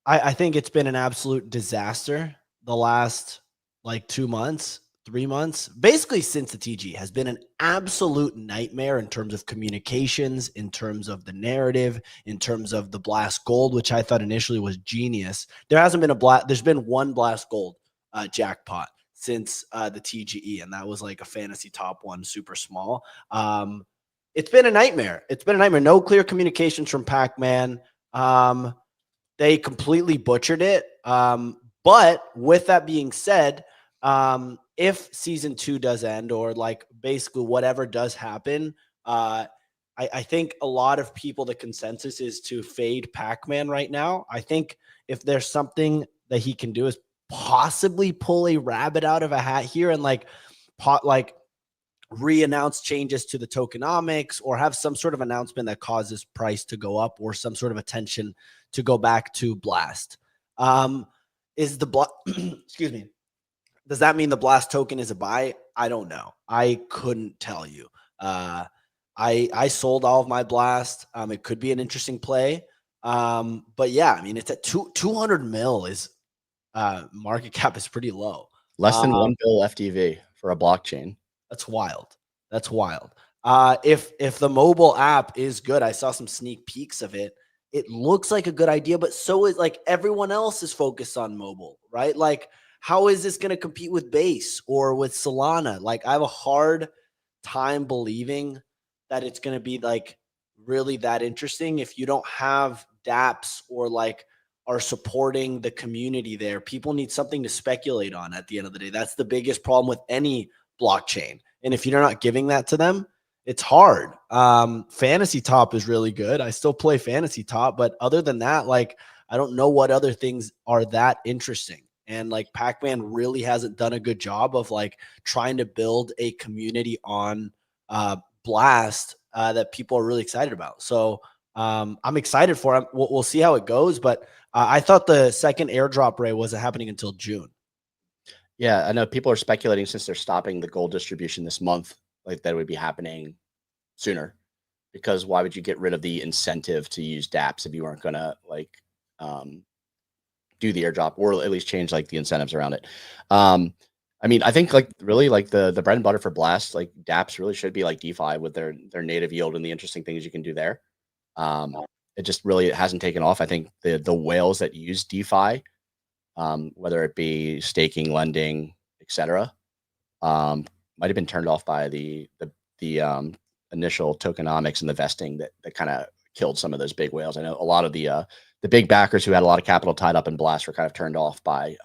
I think it's been an absolute disaster the last like 2 months, 3 months, basically since the TG has been an absolute nightmare in terms of communications, in terms of the narrative, in terms of the Blast Gold, which I thought initially was genius. There's been one Blast Gold jackpot since the TGE, and that was like a fantasy top one, super small. It's been a nightmare. No clear communications from Pac-Man. They completely butchered it. But with that being said, if season 2 does end, or like basically whatever does happen, I I think a lot of people, the consensus is to fade Pac-Man right now. I think if there's something that he can do is possibly pull a rabbit out of a hat here and like re-announce changes to the tokenomics or have some sort of announcement that causes price to go up or some sort of attention to go back to Blast. Is the excuse me, does that mean the Blast token is a buy? I don't know. I couldn't tell you. I sold all of my Blast. It could be an interesting play. But yeah, I mean, it's at 200 mil is market cap is pretty low. Less than 1 bill FTV for a blockchain. That's wild. That's wild. If the mobile app is good, I saw some sneak peeks of it. It looks like a good idea, but so is like everyone else is focused on mobile, right? Like, how is this going to compete with Base or with Solana? Like, I have a hard time believing that it's going to be like really that interesting if you don't have dApps or like are supporting the community there. People need something to speculate on at the end of the day. That's the biggest problem with any blockchain. And if you're not giving that to them, it's hard. Fantasy Top is really good. I still play Fantasy Top, but other than that, like, I don't know what other things are that interesting. And like Pac-Man really hasn't done a good job of like trying to build a community on Blast that people are really excited about. So I'm excited for him. We'll see how it goes. But I thought the second airdrop ray wasn't happening until June. Yeah, I know people are speculating since they're stopping the gold distribution this month, like that would be happening sooner. Because why would you get rid of the incentive to use dApps if you weren't gonna like do the airdrop or at least change like the incentives around it? I mean, I think like really like the bread and butter for Blast, like dApps really should be like DeFi with their native yield and the interesting things you can do there. It just really hasn't taken off. I think the whales that use DeFi, whether it be staking, lending, etc., might have been turned off by the initial tokenomics and the vesting that kind of killed some of those big whales. I know a lot of the big backers who had a lot of capital tied up in Blast were kind of turned off by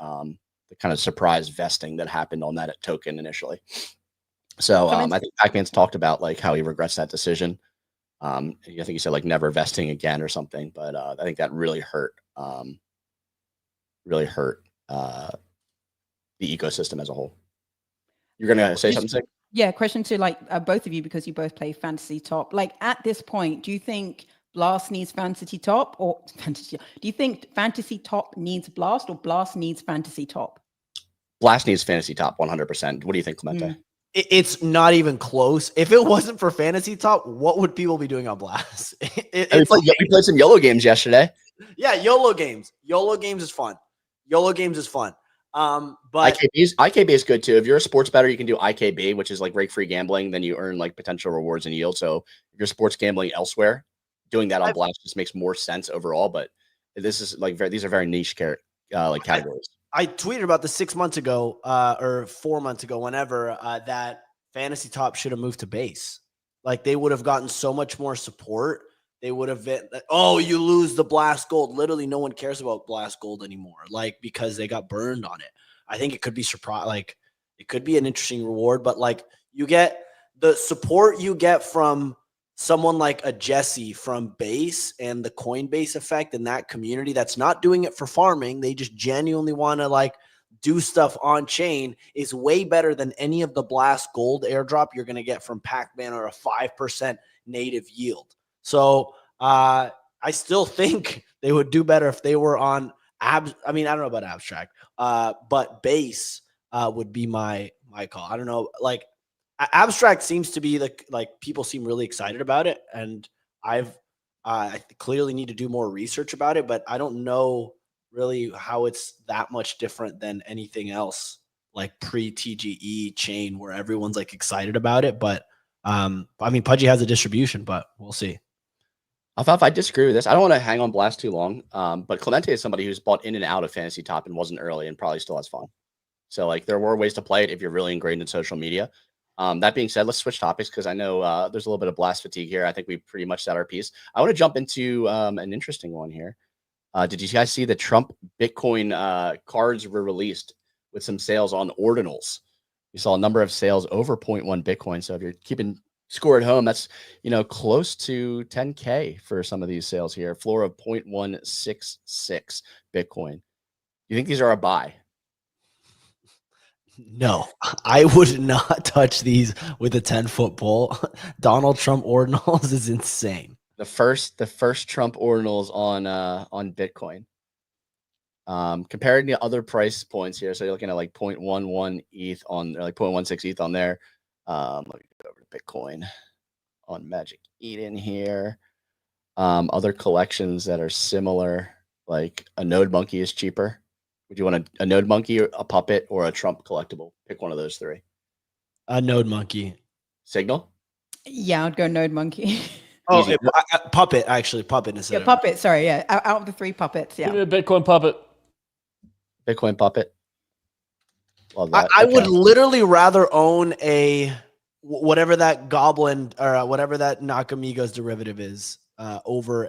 the kind of surprise vesting that happened on that token initially. So I think Pac-Man's talked about like how he regrets that decision. I think he said like never vesting again or something, but I think that really hurt the ecosystem as a whole. You're gonna say something, Sig? Yeah, question to like both of you, because you both play Fantasy Top. Like at this point, do you think Blast needs Fantasy Top or Fantasy? Do you think Fantasy Top needs Blast or Blast needs Fantasy Top? Blast needs Fantasy Top 100%. What do you think, Clemente? It's not even close. If it wasn't for Fantasy Top, what would people be doing on Blast? We played some YOLO games yesterday. Yeah, YOLO games. YOLO games is fun. YOLO games is fun. But IKB is good too. If you're a sports bettor, you can do IKB, which is like rake-free gambling. Then you earn like potential rewards and yield. So if you're sports gambling elsewhere, doing that on Blast just makes more sense overall. But this is like these are very niche categories. I tweeted about this 6 months ago, or 4 months ago, whenever that Fantasy Top should have moved to Base. Like they would have gotten so much more support. They would have been, oh, you lose the Blast Gold. Literally, no one cares about Blast Gold anymore, like because they got burned on it. I think it could be surprise, like it could be an interesting reward, but like you get the support you get from someone like a Jesse from Base and the Coinbase effect and that community that's not doing it for farming. They just genuinely want to like do stuff on chain is way better than any of the Blast Gold airdrop you're going to get from Pac-Man or a 5% native yield. So I still think they would do better if they were on I mean, I don't know about Abstract, but Base would be my call. I don't know. Like Abstract seems to be like people seem really excited about it. And I clearly need to do more research about it, but I don't know really how it's that much different than anything else like pre-TGE chain where everyone's like excited about it. But I mean, Pudgy has a distribution, but we'll see. I thought if I disagree with this, I don't want to hang on Blast too long. But Clemente is somebody who's bought in and out of Fantasy Top and wasn't early and probably still has fun. So like there were ways to play it if you're really ingrained in social media. That being said, let's switch topics because I know there's a little bit of Blast fatigue here. I think we pretty much said our piece. I want to jump into an interesting one here. Did you guys see the Trump Bitcoin cards were released with some sales on Ordinals? You saw a number of sales over 0.1 Bitcoin. So if you're keeping score at home. That's, close to 10K for some of these sales here. Floor of 0.166 Bitcoin. You think these are a buy? No, I would not touch these with a 10-foot pole. Donald Trump ordinals is insane. The first Trump ordinals on Bitcoin. Comparing to other price points here, so you're looking at like 0.11 ETH on, or like 0.16 ETH on there. Let me go over to Bitcoin on Magic Eden here. Other collections that are similar, like a Node Monkey is cheaper. Would you want a Node Monkey, a Puppet, or a Trump collectible? Pick one of those three. A Node Monkey. Signal? Yeah, I'd go Node Monkey. Oh, Puppet, actually. Puppet is Puppet. Sorry, yeah. Out of the three puppets, yeah. Give me a Bitcoin Puppet. Bitcoin Puppet. Love that. I would literally rather own a whatever that Goblin or whatever that Nakamigos derivative is over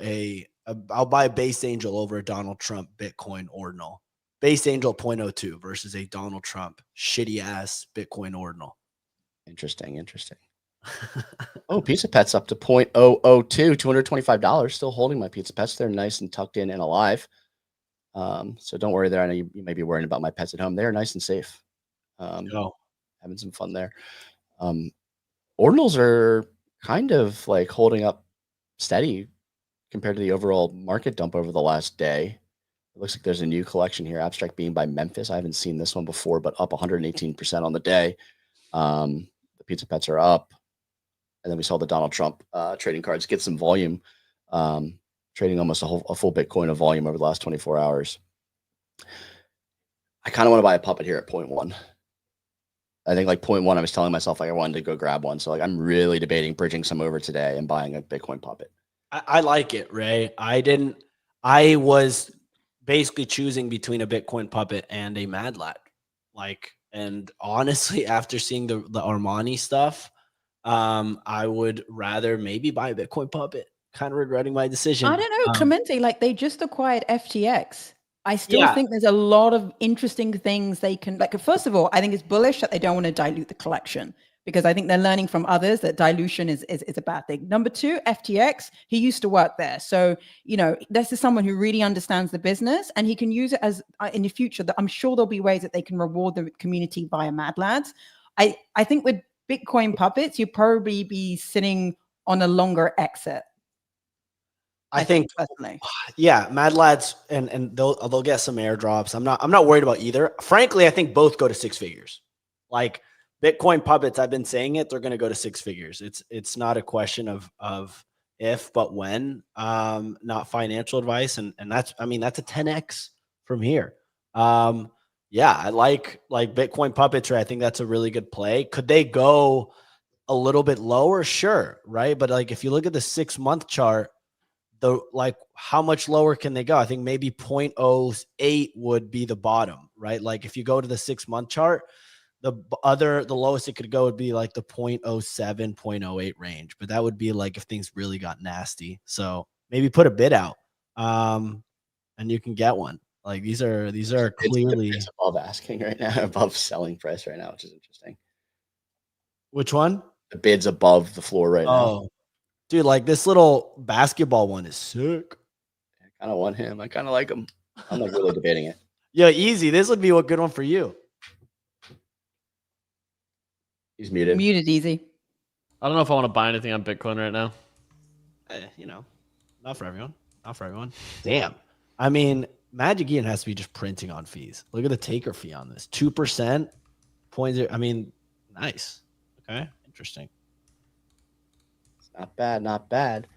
I'll buy a Base Angel over a Donald Trump Bitcoin ordinal. Base Angel 0.02 versus a Donald Trump shitty ass Bitcoin ordinal. Interesting. Oh, Pizza Pet's up to 0.002, $225. Still holding my Pizza Pets. They're nice and tucked in and alive. So don't worry there. I know you may be worrying about my pets at home. They're nice and safe. Having some fun there. Ordinals are kind of like holding up steady compared to the overall market dump over the last day. It looks like there's a new collection here, Abstract Being by Memphis. I haven't seen this one before, but up 118% on the day. The Pizza Pets are up. And then we saw the Donald Trump trading cards get some volume, trading almost a full Bitcoin of volume over the last 24 hours. I kind of want to buy a Puppet here at 0.1. I think like 0.1, I was telling myself like I wanted to go grab one. So like I'm really debating bridging some over today and buying a Bitcoin Puppet. I like it, Ray. I was basically choosing between a Bitcoin Puppet and a Mad Lad. And honestly, after seeing the Armani stuff, I would rather maybe buy a Bitcoin Puppet. Kind of regretting my decision. I don't know, Clemente, like they just acquired FTX. I still think there's a lot of interesting things they can, like, first of all, I think it's bullish that they don't want to dilute the collection, because I think they're learning from others that dilution is a bad thing. Number two, FTX, he used to work there. So, this is someone who really understands the business, and he can use it as in the future. That I'm sure there'll be ways that they can reward the community via Mad Lads. I think with Bitcoin Puppets, you'd probably be sitting on a longer exit. I think personally. Yeah, Mad Lads and they'll get some airdrops. I'm not worried about either. Frankly, I think both go to six figures. Like Bitcoin Puppets, I've been saying it, they're going to go to six figures. It's not a question of if, but when. Not financial advice, and that's a 10x from here. Yeah, I like Bitcoin Puppetry. I think that's a really good play. Could they go a little bit lower? Sure, right? But like if you look at the 6-month chart, how much lower can they go? I think maybe 0.08 would be the bottom, right? Like if you go to the 6-month chart, the lowest it could go would be like the 0.07, 0.08 range. But that would be like if things really got nasty. So maybe put a bid out, and you can get one. Like these are clearly it's above asking right now, above selling price right now, which is interesting. Which one? The bid's above the floor right now. Dude, like this little basketball one is sick. I kind of want him. I kind of like him. I'm like really debating it. Yeah, easy. This would be a good one for you. He's muted. Muted, easy. I don't know if I want to buy anything on Bitcoin right now. Not for everyone. Not for everyone. Damn. I mean, Magic Eden has to be just printing on fees. Look at the taker fee on this. 2%. 0.0. I mean, nice. Okay. Interesting. Not bad, not bad.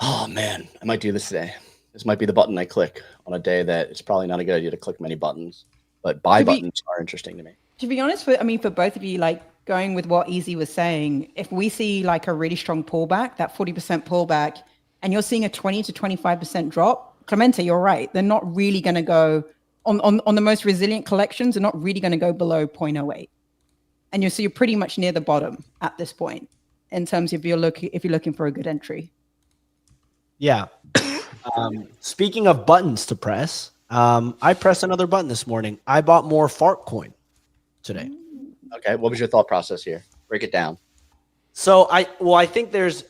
Oh man, I might do this today. This might be the button I click on a day that it's probably not a good idea to click many buttons, but buy buttons are interesting to me. To be honest, for both of you, like going with what Easy was saying, if we see like a really strong pullback, that 40% pullback, and you're seeing a 20 to 25% drop, Clemente, you're right. They're not really going to go on the most resilient collections. They're not really going to go below 0.08, and you're pretty much near the bottom at this point. In terms of if you're looking for a good entry. Yeah. Speaking of buttons to press, I pressed another button this morning. I bought more FartCoin today. Okay, what was your thought process here? Break it down. So I think there's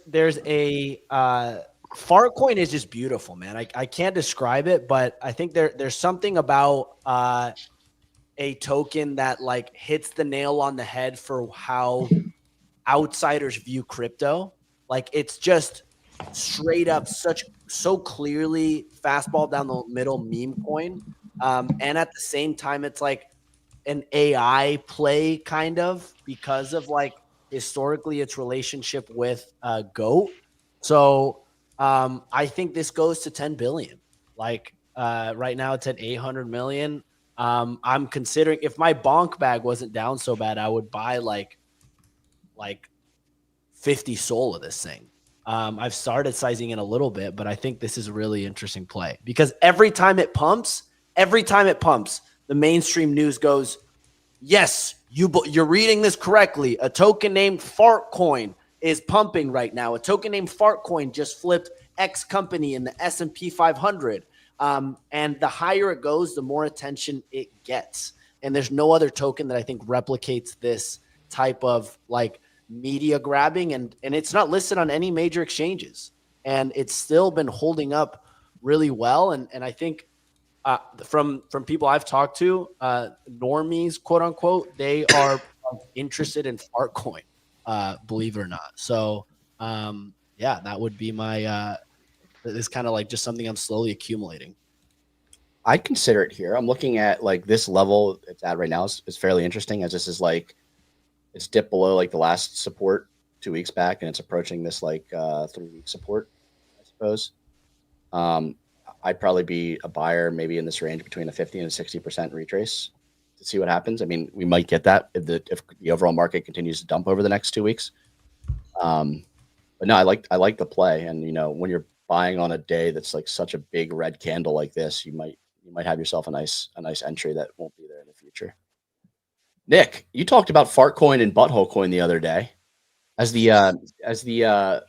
a FartCoin is just beautiful, man. I can't describe it, but I think there's something about a token that like hits the nail on the head for how outsiders view crypto. Like it's just straight up so clearly fastball down the middle meme coin. And at the same time, it's like an AI play kind of because of like historically its relationship with GOAT. So I think this goes to 10 billion. Like right now it's at 800 million. I'm considering if my bonk bag wasn't down so bad, I would buy like 50 soul of this thing. I've started sizing in a little bit, but I think this is a really interesting play because every time it pumps, the mainstream news goes, yes, you're reading this correctly. A token named FartCoin is pumping right now. A token named FartCoin just flipped X company in the S&P 500. And the higher it goes, the more attention it gets. And there's no other token that I think replicates this type of like media grabbing. And it's not listed on any major exchanges. And it's still been holding up really well. And I think from people I've talked to, normies, quote unquote, they are interested in FartCoin, believe it or not. So, yeah, that would be my, this kind of like just something I'm slowly accumulating. I'd consider it here. I'm looking at like this level it's at right now is fairly interesting as this is like, it's dipped below like the last support 2 weeks back and it's approaching this like 3-week support, I suppose. I'd probably be a buyer maybe in this range between a 50 and a 60% retrace to see what happens. I mean, we might get that if the overall market continues to dump over the next 2 weeks. But no, I like the play. And you know, when you're buying on a day that's like such a big red candle like this, you might have yourself a nice entry that won't be there in the future. Nick, you talked about FartCoin and Butthole Coin the other day. As the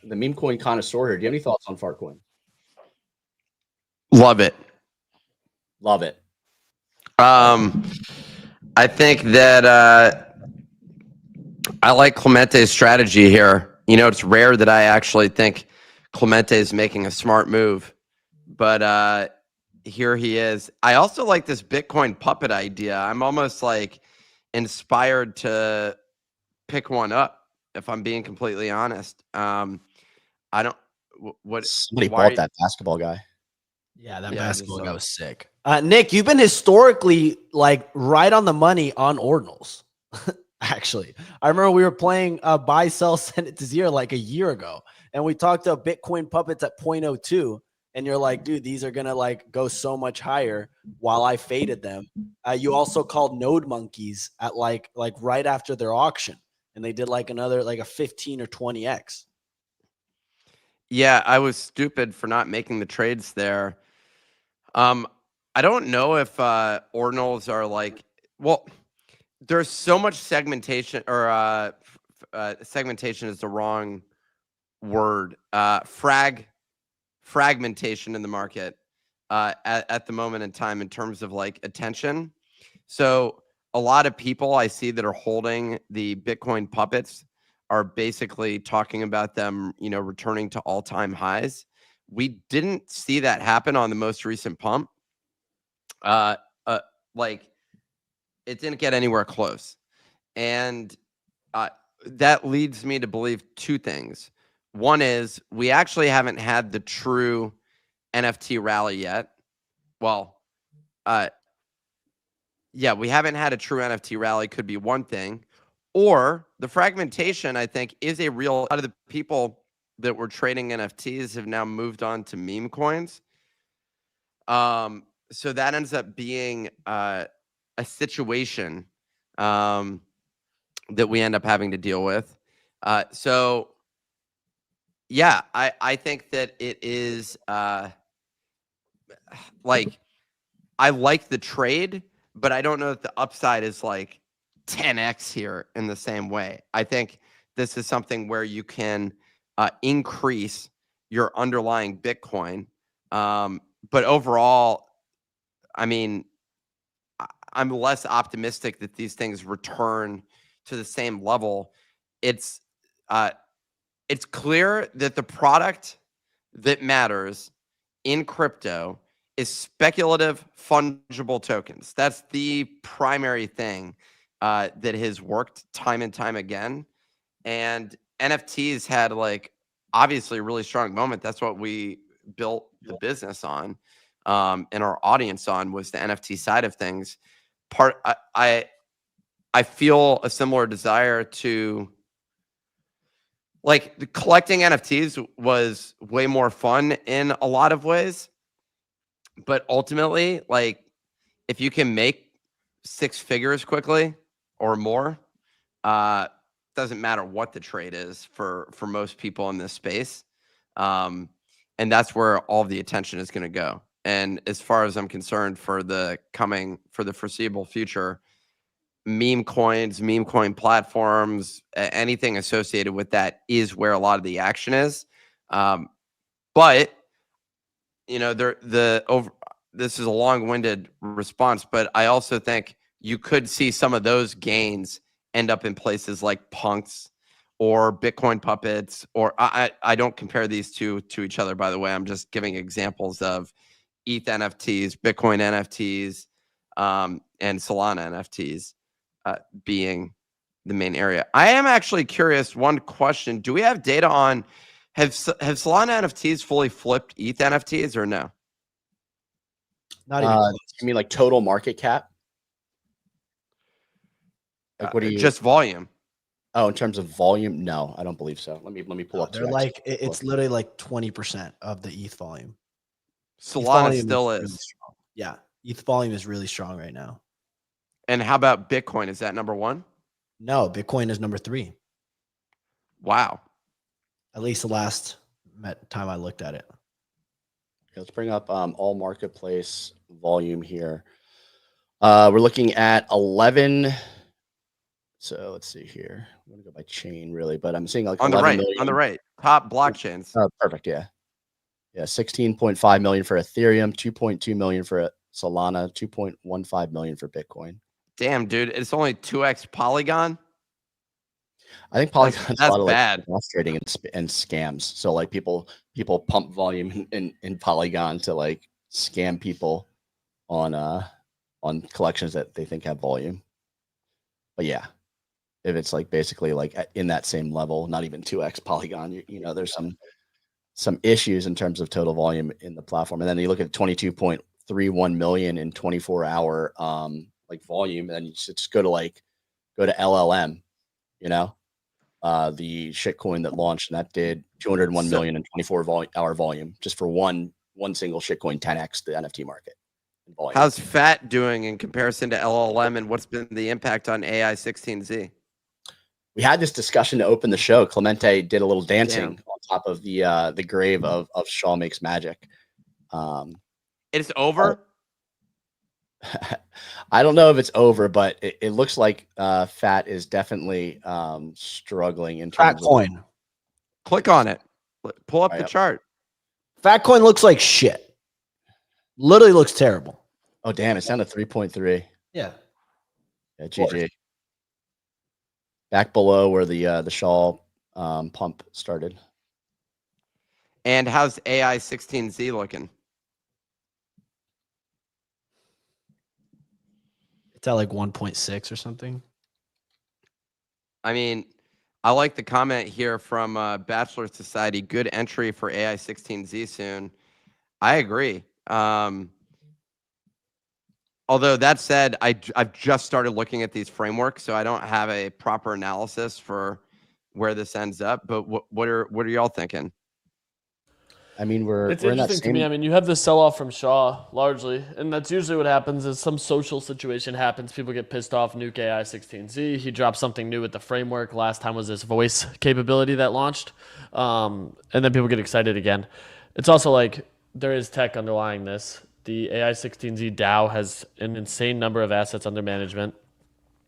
meme coin connoisseur here, do you have any thoughts on FartCoin? Love it. Love it. I think that I like Clemente's strategy here. You know, it's rare that I actually think Clemente is making a smart move, but here he is. I also like this Bitcoin puppet idea. I'm almost like inspired to pick one up, if I'm being completely honest. I don't. What somebody bought that basketball guy? Yeah, that basketball guy was sick. Nick, you've been historically like right on the money on Ordinals. Actually, I remember we were playing buy, sell, send it to zero like a year ago, and we talked to Bitcoin puppets at 0.02, and you're like, dude, these are gonna like go so much higher. While I faded them, you also called node monkeys at like right after their auction, and they did like another like a 15 or 20x. Yeah, I was stupid for not making the trades there. I don't know if ordinals are like, well, there's so much segmentation, or segmentation is the wrong word. Fragmentation in the market at the moment in time in terms of like attention. So a lot of people I see that are holding the Bitcoin puppets are basically talking about them, you know, returning to all-time highs. We didn't see that happen on the most recent pump. Like it didn't get anywhere close. And that leads me to believe two things. One is we actually haven't had the true NFT rally yet. Well, yeah, we haven't had a true NFT rally could be one thing. Or the fragmentation, I think, is a real. A lot of the people that were trading NFTs have now moved on to meme coins. So that ends up being a situation that we end up having to deal with. So yeah, I think that it is like I like the trade, but I don't know that the upside is like 10x here in the same way. I think this is something where you can increase your underlying Bitcoin. But overall, I mean, I'm less optimistic that these things return to the same level. It's it's clear that the product that matters in crypto is speculative fungible tokens. That's the primary thing that has worked time and time again. And NFTs had like obviously a really strong moment. That's what we built the business on, and our audience on, was the NFT side of things. I feel a similar desire to, like, collecting NFTs was way more fun in a lot of ways. But ultimately, like, if you can make 6 figures quickly or more, doesn't matter what the trade is for most people in this space. And that's where all the attention is going to go. And as far as I'm concerned, for the foreseeable future, MemeCoins, meme coin platforms, anything associated with that is where a lot of the action is. But this is a long-winded response, but I also think you could see some of those gains end up in places like punks or Bitcoin puppets, or I don't compare these two to each other, by the way. I'm just giving examples of ETH NFTs, Bitcoin NFTs, and Solana NFTs being the main area. I am actually curious, one question. Do we have data on, have Solana NFTs fully flipped ETH NFTs or no? Not even close. You mean like total market cap? Like, what do you just volume? Oh, in terms of volume, no, I don't believe so. Let me pull up. They're like, it's literally like 20% of the ETH volume. Solana still is. Really strong. Yeah, ETH volume is really strong right now. And how about Bitcoin? Is that number 1? No, Bitcoin is number 3. Wow. At least the last time I looked at it. Let's bring up all marketplace volume here. We're looking at 11. So let's see here. I'm going to go by chain really, but I'm seeing like on the right, million. on the right, top blockchains. Perfect. Yeah. 16.5 million for Ethereum, 2.2 million for Solana, 2.15 million for Bitcoin. Damn, dude, it's only 2x Polygon. I think Polygon's that's a lot of bad. Like trading and scams. So like people pump volume in Polygon to like scam people on collections that they think have volume. But yeah, if it's like basically like in that same level, not even 2x Polygon, you know, there's some issues in terms of total volume in the platform. And then you look at 22.31 million in 24-hour like volume, and then you just go to LLM, you know, the shitcoin that launched, and that did 201 million in 24-hour volume just for one single shitcoin, 10x the NFT market. Volume. How's FAT doing in comparison to LLM, and what's been the impact on AI 16Z? We had this discussion to open the show. Clemente did a little dancing on top of the grave of Shaw Makes Magic. It's over. I don't know if it's over, but it looks like FAT is definitely struggling in terms FartCoin. Click on it. Pull up the chart. FartCoin looks like shit. Literally looks terrible. Oh damn! It's down to 3.3. Yeah. Yeah. GG. Back below where the Shaw pump started. And how's AI 16Z looking? It's at like 1.6 or something. I mean, I like the comment here from Bachelor Society. Good entry for AI 16Z soon. I agree. Although that said, I've just started looking at these frameworks, so I don't have a proper analysis for where this ends up. But what are y'all thinking? I mean, it's interesting to me. I mean, you have the sell-off from Shaw largely, and that's usually what happens is some social situation happens. People get pissed off, nuke AI 16Z. He dropped something new with the framework. Last time was this voice capability that launched, and then people get excited again. It's also like there is tech underlying this. The AI 16Z DAO has an insane number of assets under management,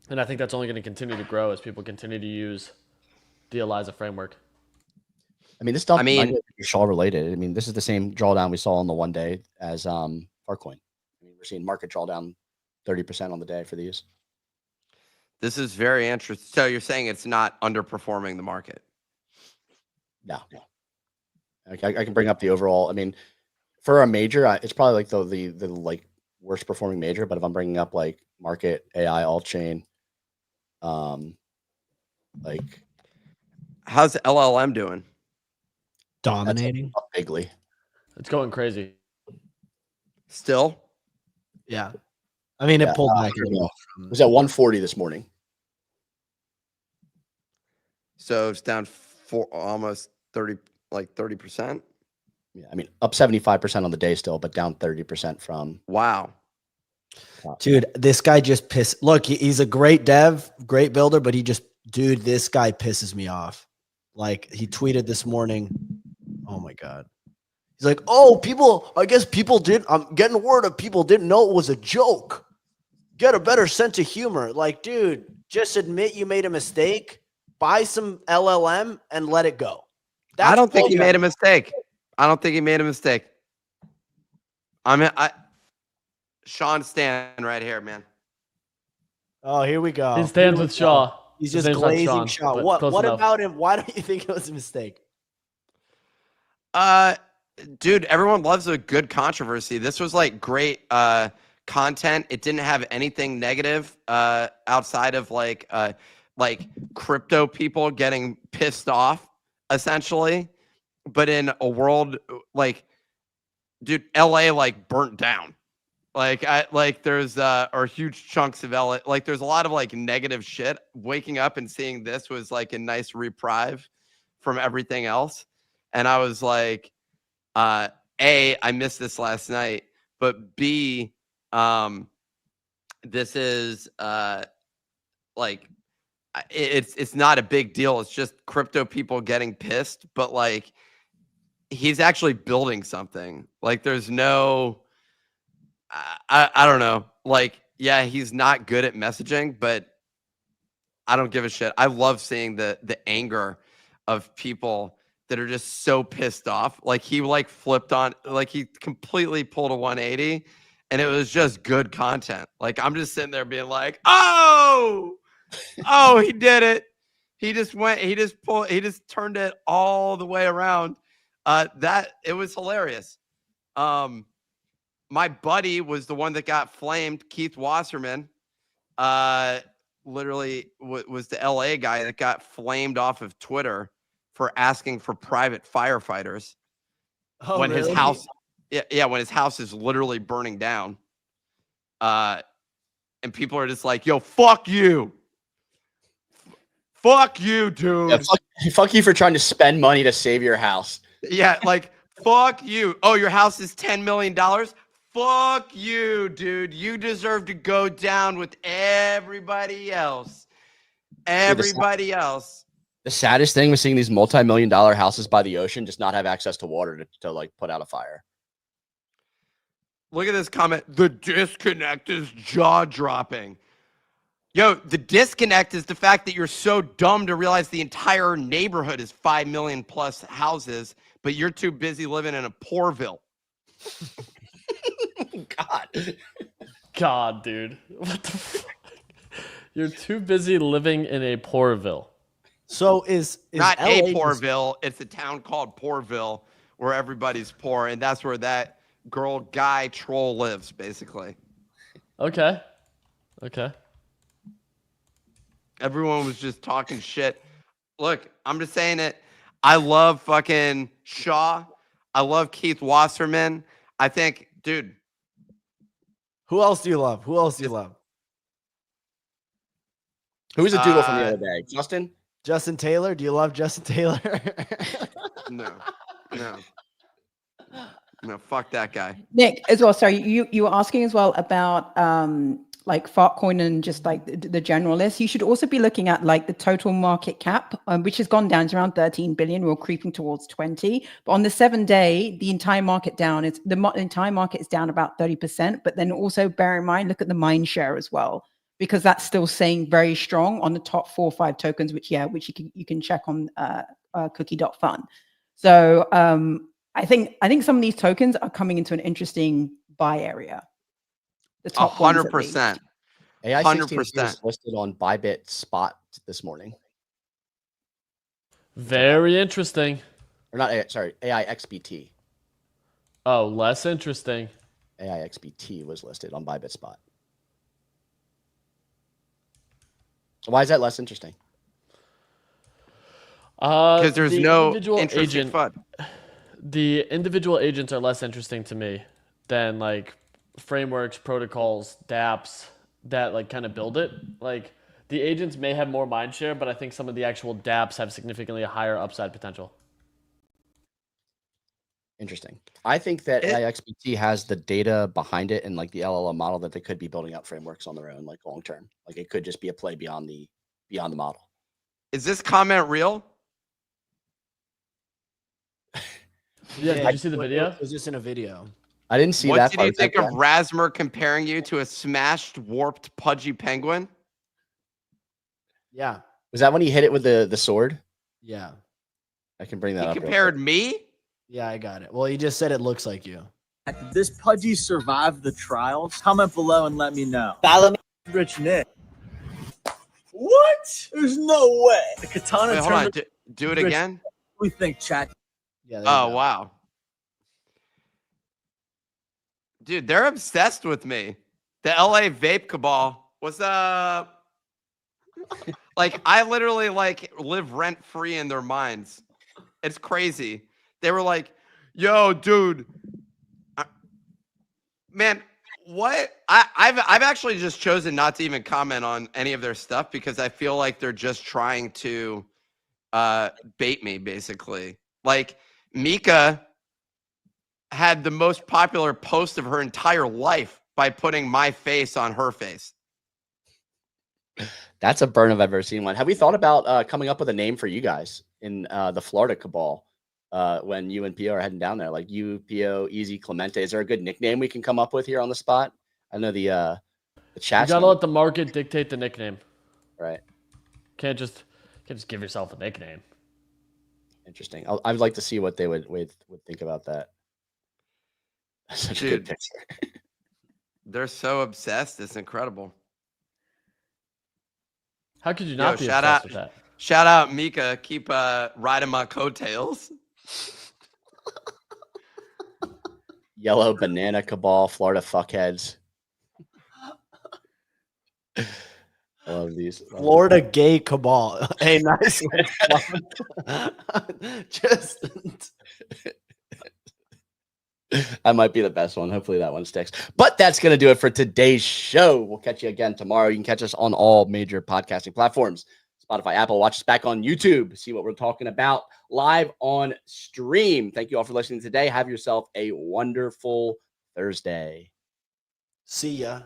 and I think that's only going to continue to grow as people continue to use the ELIZA framework. I mean, this dump might be Shaw related. I mean, this is the same drawdown we saw on the one day as FartCoin. I mean, we're seeing market drawdown 30% on the day for these. This is very interesting. So you're saying it's not underperforming the market? No. I can bring up the overall. I mean, for a major, it's probably like the like worst performing major. But if I'm bringing up like market, AI, all chain, like How's LLM doing? Dominating. up bigly. It's going crazy. Still? Yeah. I mean, it Yeah, pulled back. I don't know. It was at 140 this morning. So it's down for almost 30, like 30%. Yeah, I mean, up 75% on the day still, but down 30% from. Wow. Dude, this guy just pissed. Look, he's a great dev, great builder, but dude, this guy pisses me off. Like, he tweeted this morning. Oh my God. He's like, oh, I guess people I'm getting word of people didn't know it was a joke. Get a better sense of humor. Like, dude, just admit you made a mistake, buy some LLM and let it go. I don't think he made a mistake. I don't think he made a mistake. Sean Stan right here, man. Oh, here we go. He stands with Shaw. He's His just name's not glazing Sean, Shaw. but What close enough. about him? Why don't you think it was a mistake? Dude, everyone loves a good controversy. This was like great content. It didn't have anything negative outside of like crypto people getting pissed off, essentially. But in a world like, dude, LA like burnt down. There's or huge chunks of LA. Like there's a lot of like negative shit. Waking up and seeing this was like a nice reprieve from everything else. And I was like, A, I missed this last night, but B, this is like it's not a big deal. It's just crypto people getting pissed, but like he's actually building something. Like there's no I don't know. Like, yeah, he's not good at messaging, but I don't give a shit. I love seeing the anger of people that are just so pissed off. Like he like flipped on, like he completely pulled a 180 and it was just good content. Like I'm just sitting there being like, oh, he did it. He just turned it all the way around. That it was hilarious. My buddy was the one that got flamed. Keith Wasserman, literally was the LA guy that got flamed off of Twitter for asking for private firefighters when really? his house, when his house is literally burning down. And people are just like, yo, fuck you. Fuck you, dude. Yeah, fuck you for trying to spend money to save your house. Yeah, like, fuck you. Oh, your house is $10 million? Fuck you, dude. You deserve to go down with everybody else. Everybody else. The saddest thing was seeing these multi-million-dollar houses by the ocean just not have access to water to like put out a fire. Look at this comment. The disconnect is jaw-dropping. Yo, the disconnect is the fact that you're so dumb to realize the entire neighborhood is 5 million plus houses, but you're too busy living in a poorville. God, dude. What the fuck? You're too busy living in a poorville. So is not LA a poorville, it's a town called Poorville where everybody's poor, and that's where that girl guy troll lives, basically. Okay. Everyone was just talking shit. Look, I'm just saying it. I love fucking Shaw. I love Keith Wasserman. I think, dude. Who else do you love? Who was the doodle from the other day? Justin Taylor? Do you love Justin Taylor? No, fuck that guy. Nick, as well. Sorry, you were asking as well about like FartCoin and just like the general list. You should also be looking at like the total market cap, which has gone down to around 13 billion. We're creeping towards 20. But on the 7-day, the entire market down. The entire market is down about 30%. But then also bear in mind, look at the mind share as well, because that's still staying very strong on the top 4 or 5 tokens, which you can check on cookie.fun. So I think some of these tokens are coming into an interesting buy area. The top 100%. AI 100% listed on Bybit Spot this morning. Very interesting. Or not AI, sorry, AIXBT. Oh, less interesting. AIXBT was listed on ByBitSpot. So why is that less interesting? Because there's the no individual interesting agent. FUD. The individual agents are less interesting to me than like frameworks, protocols, dApps that like kind of build it. Like the agents may have more mind share, but I think some of the actual dApps have significantly higher upside potential. Interesting. I think that AIXBT has the data behind it and like the LLM model that they could be building out frameworks on their own, like long term. Like it could just be a play beyond the model. Is this comment real? Yeah, did you see the video? Was this in a video? I didn't see What that. did part. you think of Rasmer comparing you to a smashed, warped, pudgy penguin? Yeah. Was that when he hit it with the sword? Yeah. I can bring that He up. real compared quick. me? Yeah, I got it. Well, he just said it looks like you. Did this pudgy survive the trials? Comment below and let me know. Follow me. Rich Nick. What? There's no way. The katana Wait, hold on. turned. Do it Rich- again? We think chat. Yeah. there you Oh, go. wow. Dude, they're obsessed with me. The LA vape cabal. What's up? Like, I literally like live rent free in their minds. It's crazy. They were like, yo, dude. Man, what? I've actually just chosen not to even comment on any of their stuff because I feel like they're just trying to bait me, basically. Like, Mika had the most popular post of her entire life by putting my face on her face. That's a burn if I've ever seen one. Have we thought about coming up with a name for you guys in the Florida cabal when you and Pio are heading down there? Like you, Pio, Easy, Clemente. Is there a good nickname we can come up with here on the spot? I know the You chat. gotta let the market dictate the nickname. Right. Can't just give yourself a nickname. Interesting. I'd like to see what they would think about that. Such a good Dude. picture. They're so obsessed. It's incredible. How could you not be shout obsessed out- with that? Shout out, Mika. Keep riding my coattails. Yellow banana cabal, Florida fuckheads. I love these. Florida gay cabal. Hey, nice. Just That might be the best one. Hopefully that one sticks. But that's going to do it for today's show. We'll catch you again tomorrow. You can catch us on all major podcasting platforms. Spotify, Apple. Watch us back on YouTube. See what we're talking about live on stream. Thank you all for listening today. Have yourself a wonderful Thursday. see ya.